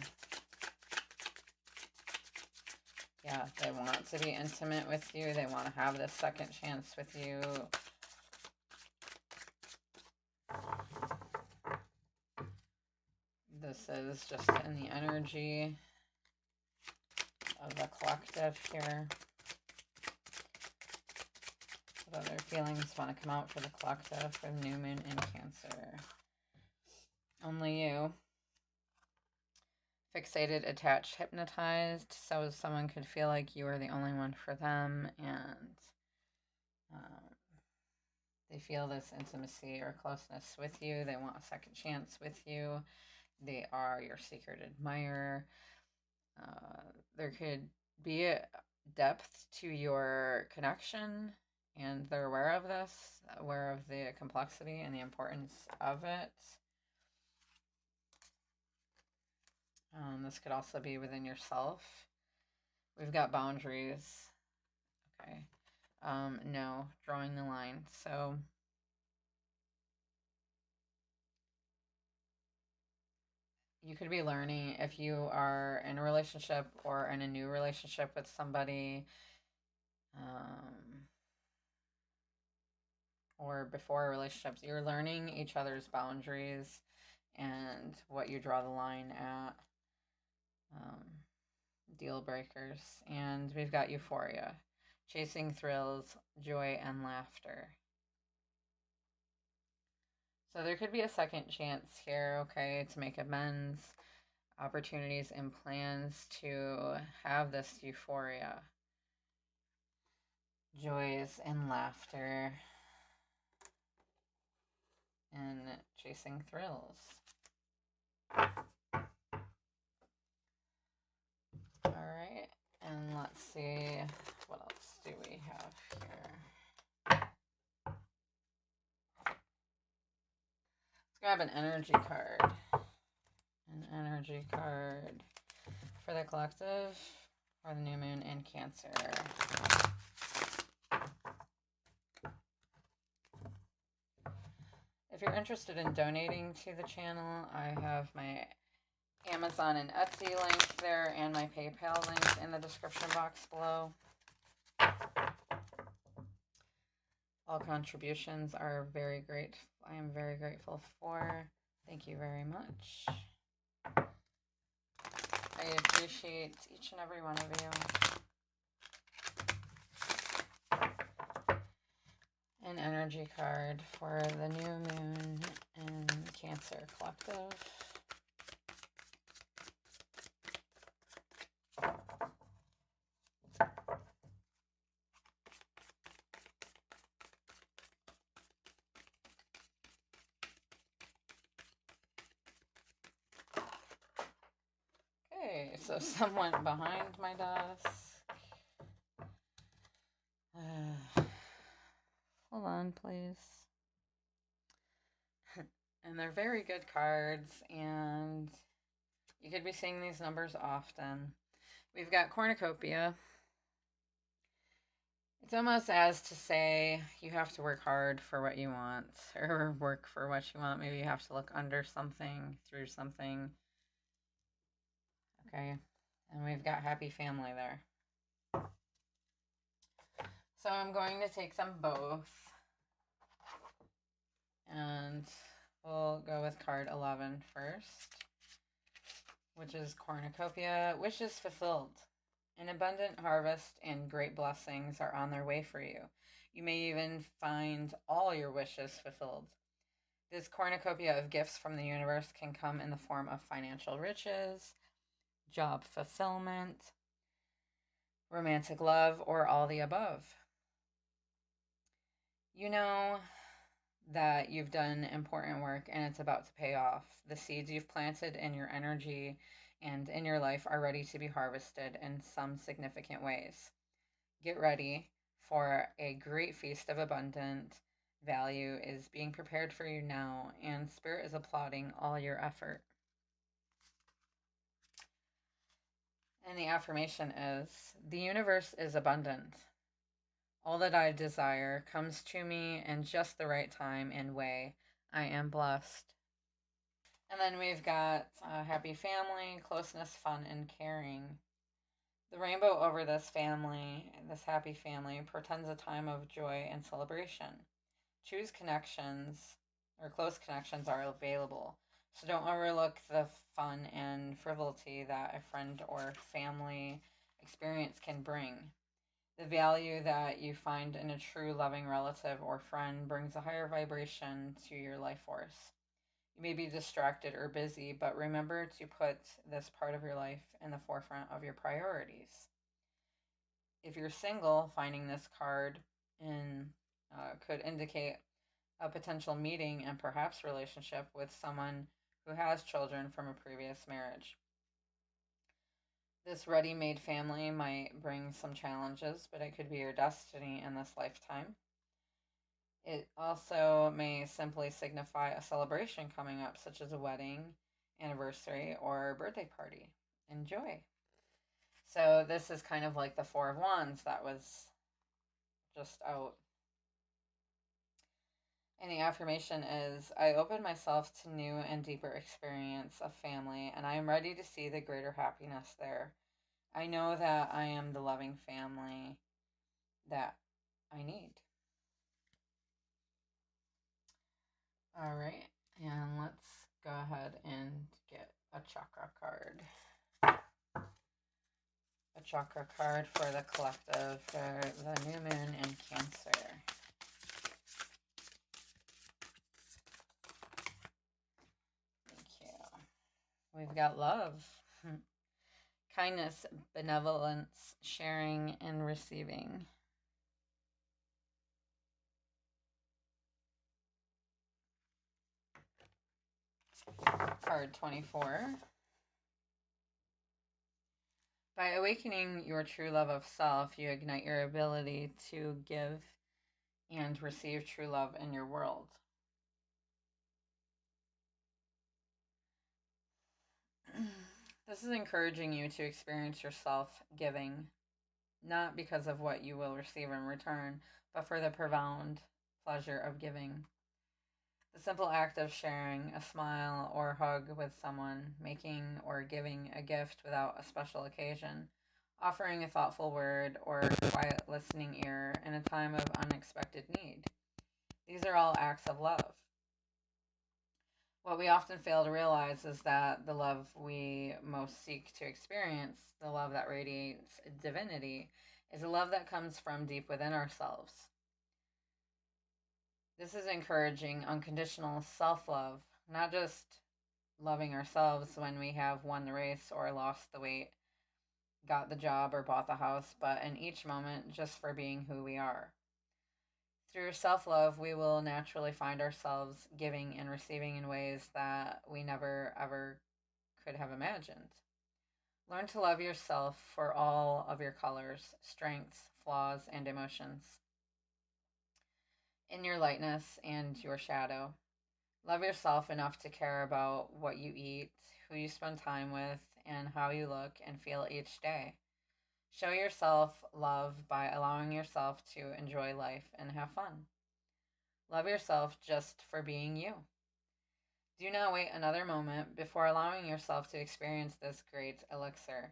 yeah, they want to be intimate with you. They want to have this second chance with you. This is just in the energy of the collective here. What other feelings want to come out for the collective for the new moon in Cancer? Only you. Fixated, attached, hypnotized. So someone could feel like you are the only one for them, and they feel this intimacy or closeness with you. They want a second chance with you. They are your secret admirer. There could be a depth to your connection, and they're aware of this, aware of the complexity and the importance of it. This could also be within yourself. We've got boundaries. Okay. No, drawing the line. So you could be learning if you are in a relationship or in a new relationship with somebody, or before relationships, you're learning each other's boundaries and what you draw the line at. Deal breakers. And we've got euphoria, chasing thrills, joy, and laughter. So there could be a second chance here, okay, to make amends. opportunities and plans to have this euphoria, joys and laughter, and chasing thrills. All right, and let's see, what else do we have here? Let's grab an energy card. An energy card for the collective, for the new moon in Cancer. If you're interested in donating to the channel, I have my Amazon and Etsy link there and my PayPal link in the description box below. All contributions are very great. I am very grateful for. Thank you very much. I appreciate each and every one of you. An energy card for the new moon in Cancer collective. Okay, so someone behind my desk. Hold on, please. And they're very good cards, and you could be seeing these numbers often. We've got cornucopia. It's almost as to say you have to work hard for what you want, or work for what you want. Maybe you have to look under something, through something. Okay, and we've got happy family there. So I'm going to take them both, and we'll go with card 11 first, which is cornucopia, wishes fulfilled. An abundant harvest and great blessings are on their way for you. You may even find all your wishes fulfilled. This cornucopia of gifts from the universe can come in the form of financial riches, job fulfillment, romantic love, or all the above. You know that you've done important work and it's about to pay off. The seeds you've planted in your energy and in your life are ready to be harvested in some significant ways. Get ready for a great feast of abundant value is being prepared for you now, and Spirit is applauding all your effort. And the affirmation is, the universe is abundant. All that I desire comes to me in just the right time and way. I am blessed. And then we've got happy family, closeness, fun, and caring. The rainbow over this family, this happy family, portends a time of joy and celebration. Choose connections, or close connections are available. So don't overlook the fun and frivolity that a friend or family experience can bring. The value that you find in a true loving relative or friend brings a higher vibration to your life force. You may be distracted or busy, but remember to put this part of your life in the forefront of your priorities. If you're single, finding this card could indicate a potential meeting and perhaps relationship with someone who has children from a previous marriage. This ready-made family might bring some challenges, but it could be your destiny in this lifetime. It also may simply signify a celebration coming up, such as a wedding, anniversary, or birthday party. Enjoy. So this is kind of like the Four of Wands that was just out. And the affirmation is, I open myself to new and deeper experience of family, and I am ready to see the greater happiness there. I know that I am the loving family that I need. All right, and let's go ahead and get a chakra card. A chakra card for the collective for the new moon in Cancer. We've got love, kindness, benevolence, sharing, and receiving. Card 24. By awakening your true love of self, you ignite your ability to give and receive true love in your world. This is encouraging you to experience yourself giving, not because of what you will receive in return, but for the profound pleasure of giving. The simple act of sharing a smile or hug with someone, making or giving a gift without a special occasion, offering a thoughtful word or a quiet listening ear in a time of unexpected need. These are all acts of love. What we often fail to realize is that the love we most seek to experience, the love that radiates divinity, is a love that comes from deep within ourselves. This is encouraging unconditional self-love, not just loving ourselves when we have won the race or lost the weight, got the job, or bought the house, but in each moment just for being who we are. Through self-love, we will naturally find ourselves giving and receiving in ways that we never ever could have imagined. Learn to love yourself for all of your colors, strengths, flaws, and emotions. In your lightness and your shadow. Love yourself enough to care about what you eat, who you spend time with, and how you look and feel each day. Show yourself love by allowing yourself to enjoy life and have fun. Love yourself just for being you. Do not wait another moment before allowing yourself to experience this great elixir.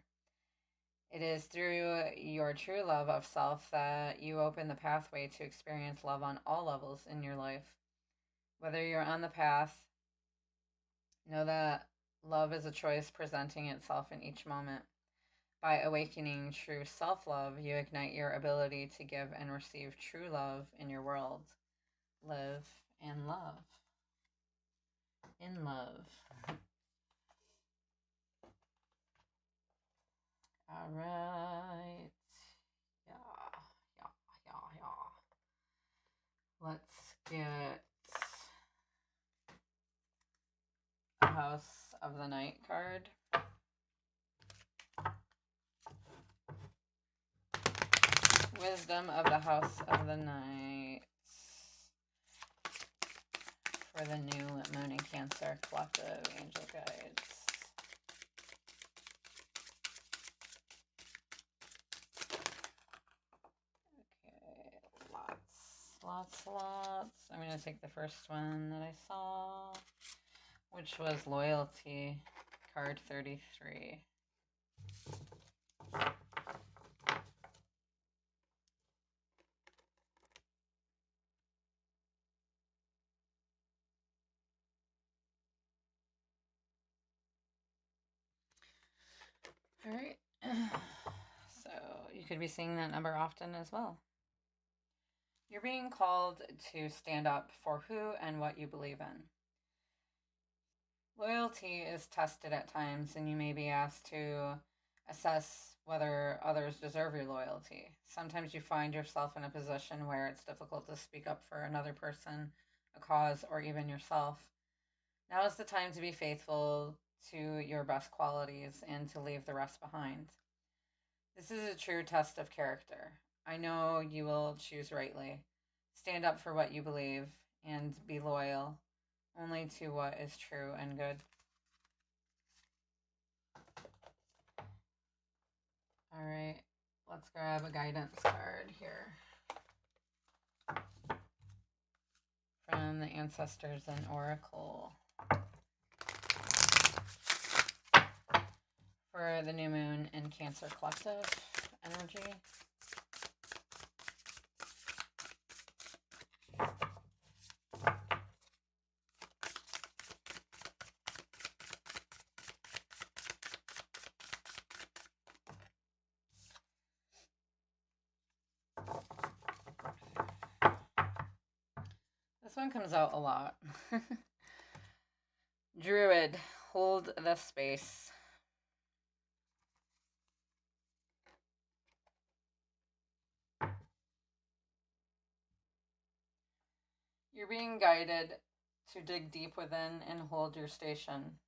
It is through your true love of self that you open the pathway to experience love on all levels in your life. Whether you're on the path, know that love is a choice presenting itself in each moment. By awakening true self-love, you ignite your ability to give and receive true love in your world. Live and love. In love. All right. Yeah. Let's get a House of the Night card. Wisdom of the House of the Night for the new Moon and Cancer Collective Angel Guides. Okay, lots. I'm going to take the first one that I saw, which was Loyalty, card 33. All right. So you could be seeing that number often as well. You're being called to stand up for who and what you believe in. Loyalty is tested at times, and you may be asked to assess whether others deserve your loyalty. Sometimes you find yourself in a position where it's difficult to speak up for another person, a cause, or even yourself. Now is the time to be faithful to your best qualities and to leave the rest behind. This is a true test of character. I know you will choose rightly. Stand up for what you believe and be loyal only to what is true and good. All right, let's grab a guidance card here from the Ancestors and Oracle for the new moon and Cancer Collective energy. This one comes out a lot. Druid, hold the space. You're being guided to dig deep within and hold your station.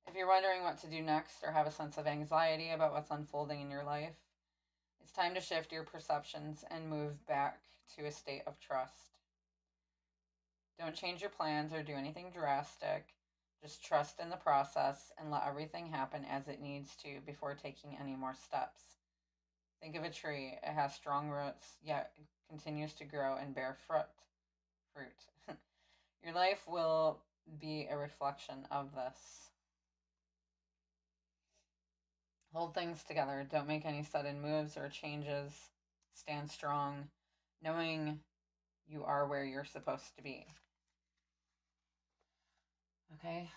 If you're wondering what to do next or have a sense of anxiety about what's unfolding in your life, it's time to shift your perceptions and move back to a state of trust. Don't change your plans or do anything drastic. Just trust in the process and let everything happen as it needs to before taking any more steps. Think of a tree. It has strong roots, yet continues to grow and bear fruit. Your life will be a reflection of this. Hold things together. Don't make any sudden moves or changes. Stand strong, knowing you are where you're supposed to be. Okay.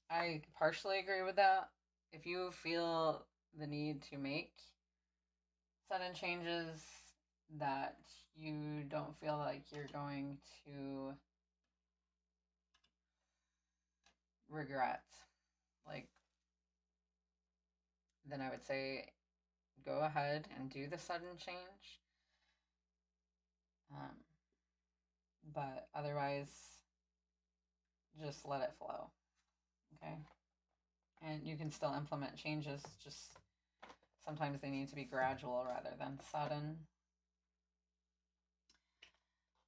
I partially agree with that. If you feel the need to make sudden changes that you don't feel like you're going to regret, then I would say go ahead and do the sudden change. But otherwise, just let it flow. Okay? And you can still implement changes, just sometimes they need to be gradual rather than sudden.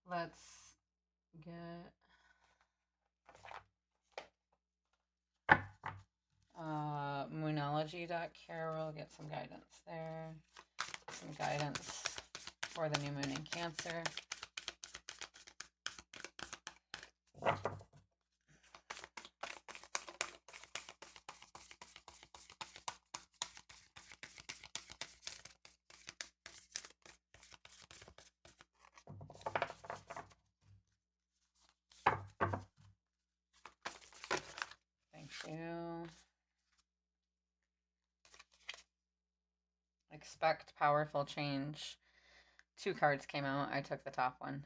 Let's get moonology.care. We'll get some guidance there. Some guidance for the new moon in Cancer. Thank you. Expect powerful change. 2 cards came out. I took the top one.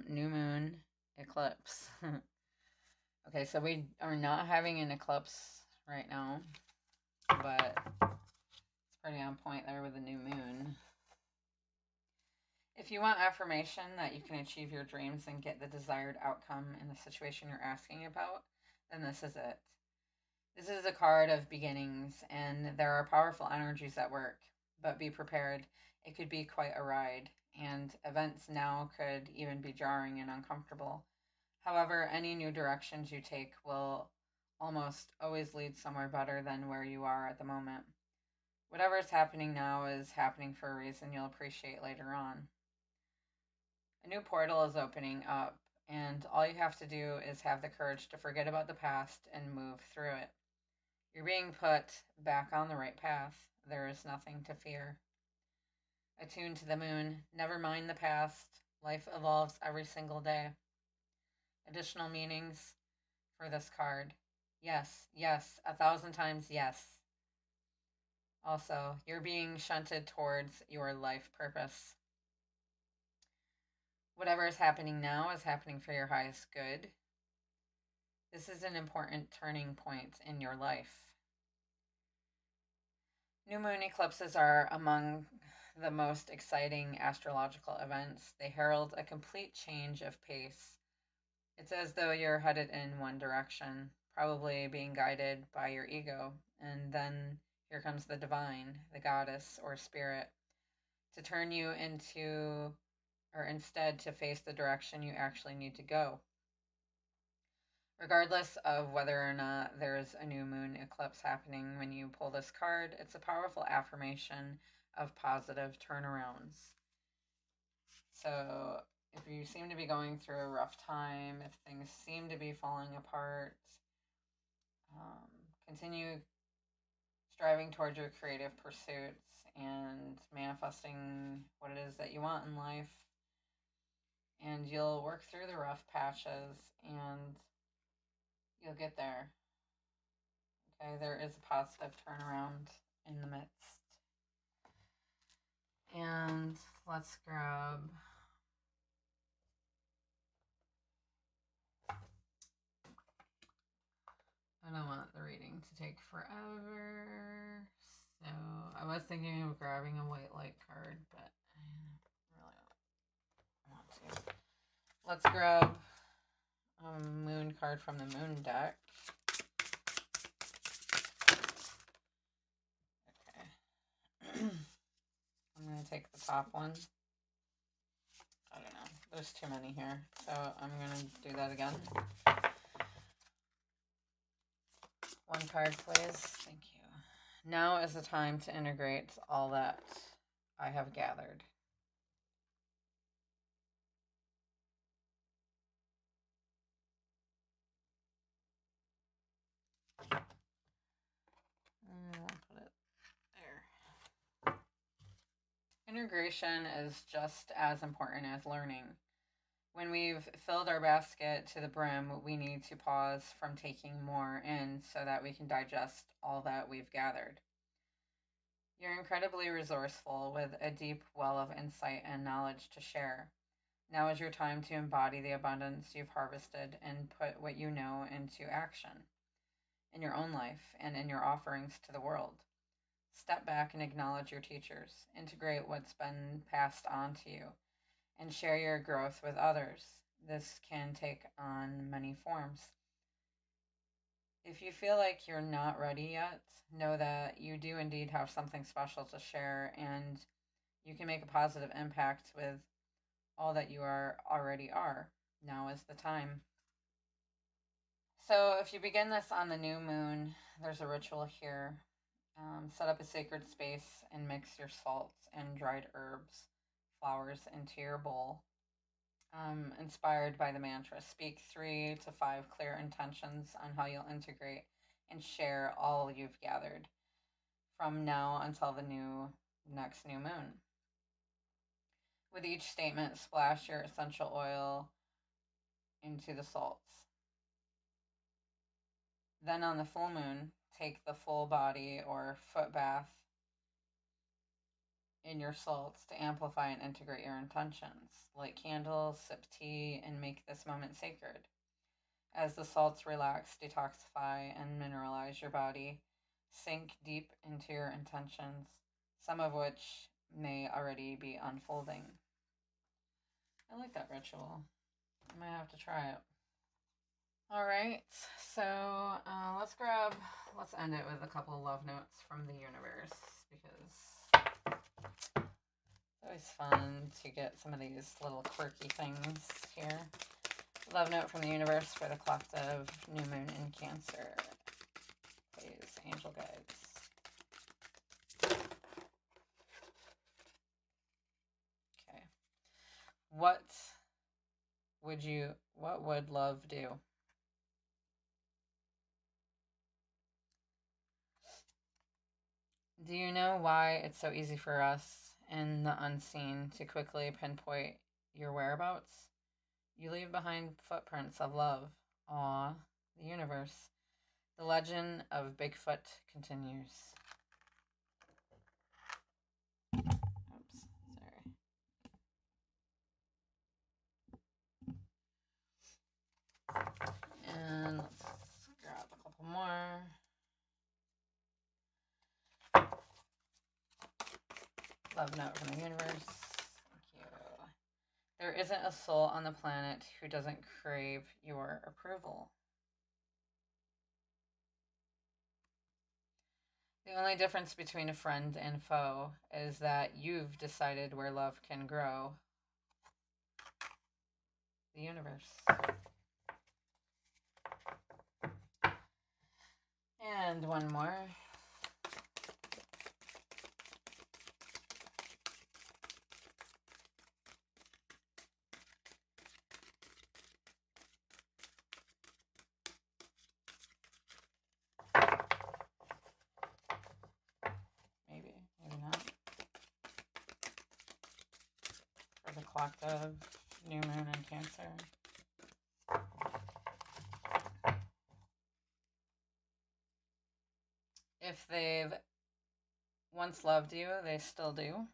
New moon, eclipse. Okay, so we are not having an eclipse right now, but it's pretty on point there with the new moon. If you want affirmation that you can achieve your dreams and get the desired outcome in the situation you're asking about, then this is it. This is a card of beginnings, and there are powerful energies at work, but be prepared. It could be quite a ride, and events now could even be jarring and uncomfortable. However, any new directions you take will almost always lead somewhere better than where you are at the moment. Whatever is happening now is happening for a reason you'll appreciate later on. A new portal is opening up, and all you have to do is have the courage to forget about the past and move through it. You're being put back on the right path. There is nothing to fear. Attuned to the moon, never mind the past. Life evolves every single day. Additional meanings for this card. Yes, yes, 1,000 times yes. Also, you're being shunted towards your life purpose. Whatever is happening now is happening for your highest good. This is an important turning point in your life. New moon eclipses are among the most exciting astrological events. They herald a complete change of pace. It's as though you're headed in one direction, probably being guided by your ego, and then here comes the divine, the goddess or spirit, to turn you into, or instead to face the direction you actually need to go. Regardless of whether or not there's a new moon eclipse happening when you pull this card, it's a powerful affirmation of positive turnarounds. So if you seem to be going through a rough time, if things seem to be falling apart, continue striving towards your creative pursuits and manifesting what it is that you want in life. And you'll work through the rough patches and you'll get there. Okay, there is a positive turnaround in the midst. And let's grab I don't want the reading to take forever. So I was thinking of grabbing a white light card, but I really don't want to. Let's grab a moon card from the moon deck. Okay. I'm going to take the top one. I don't know. There's too many here. So I'm going to do that again. One card, please. Thank you. Now is the time to integrate all that I have gathered. I'll put it there. Integration is just as important as learning. When we've filled our basket to the brim, we need to pause from taking more in so that we can digest all that we've gathered. You're incredibly resourceful with a deep well of insight and knowledge to share. Now is your time to embody the abundance you've harvested and put what you know into action in your own life and in your offerings to the world. Step back and acknowledge your teachers. Integrate what's been passed on to you and share your growth with others. This can take on many forms. If you feel like you're not ready yet, know that you do indeed have something special to share and you can make a positive impact with all that you already are. Now is the time. So if you begin this on the new moon, there's a ritual here. Set up a sacred space and mix your salts and dried herbs, flowers into your bowl. Inspired by the mantra, speak 3 to 5 clear intentions on how you'll integrate and share all you've gathered from now until the next new moon. With each statement, splash your essential oil into the salts. Then on the full moon, take the full body or foot bath in your salts to amplify and integrate your intentions. Light candles, sip tea, and make this moment sacred. As the salts relax, detoxify, and mineralize your body, sink deep into your intentions, some of which may already be unfolding. I like that ritual. I might have to try it. All right, so let's end it with a couple of love notes from the universe because it's always fun to get some of these little quirky things here. Love note from the universe for the collective new moon in Cancer. Please, angel guides. Okay. What would love do? Do you know why it's so easy for us in the unseen to quickly pinpoint your whereabouts? You leave behind footprints of love. Aw, the universe. The legend of Bigfoot continues. Oops, sorry. And let's grab a couple more. Love note from the universe. Thank you. There isn't a soul on the planet who doesn't crave your approval. The only difference between a friend and foe is that you've decided where love can grow. The universe. And one more. Maybe not. For the collective new moon in Cancer. If they've once loved you, they still do.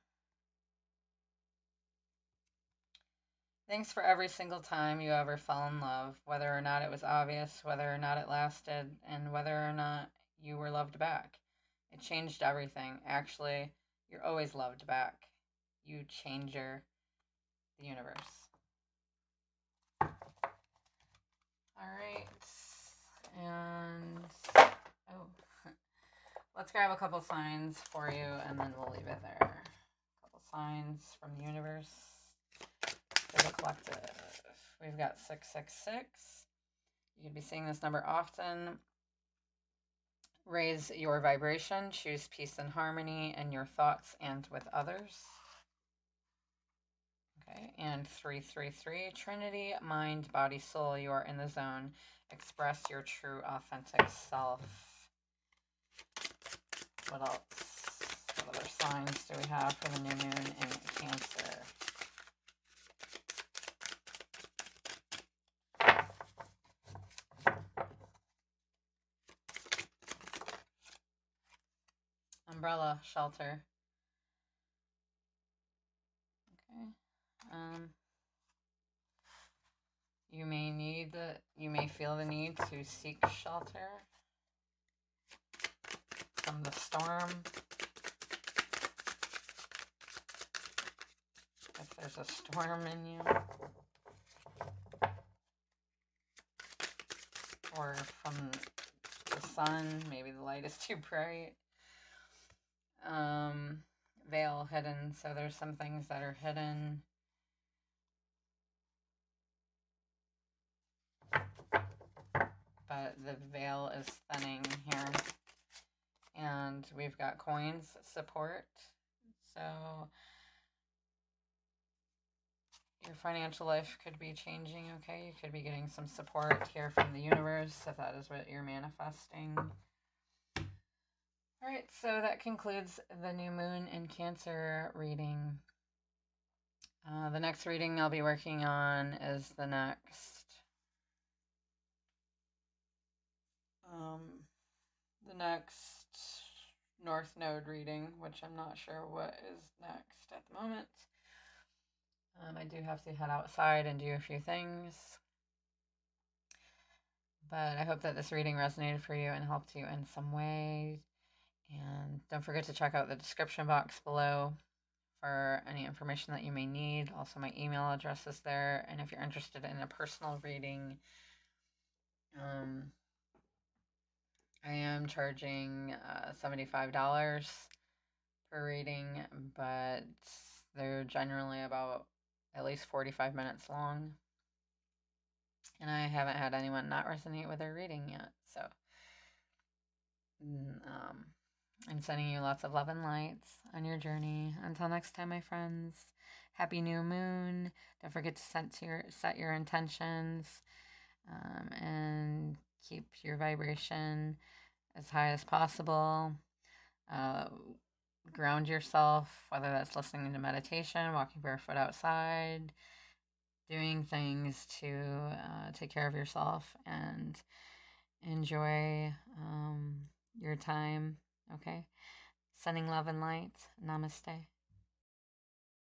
Thanks for every single time you ever fell in love, whether or not it was obvious, whether or not it lasted, and whether or not you were loved back. It changed everything. Actually, you're always loved back. You changer the universe. All right. And oh, let's grab a couple signs for you and then we'll leave it there. A couple signs from the universe for the collective. We've got 666. You could be seeing this number often. Raise your vibration, choose peace and harmony in your thoughts and with others. Okay, and 333, Trinity, mind, body, soul, you are in the zone. Express your true, authentic self. What else? What other signs do we have for the new moon in Cancer? Umbrella, shelter. Okay. You may feel the need to seek shelter from the storm. If there's a storm in you. Or from the sun, maybe the light is too bright. Veil hidden, so there's some things that are hidden. But the veil is thinning here. And we've got coins support. So your financial life could be changing, okay? You could be getting some support here from the universe if that is what you're manifesting. All right, so that concludes the new moon in Cancer reading. The next reading I'll be working on is the next North Node reading, which I'm not sure what is next at the moment. I do have to head outside and do a few things. But I hope that this reading resonated for you and helped you in some way. And don't forget to check out the description box below for any information that you may need. Also, my email address is there. And if you're interested in a personal reading, I am charging $75 per reading, but they're generally about at least 45 minutes long. And I haven't had anyone not resonate with their reading yet. So I'm sending you lots of love and lights on your journey. Until next time, my friends, happy new moon. Don't forget to set your intentions and keep your vibration as high as possible. Ground yourself, whether that's listening to meditation, walking barefoot outside, doing things to take care of yourself and enjoy your time. Okay? Sending love and light. Namaste.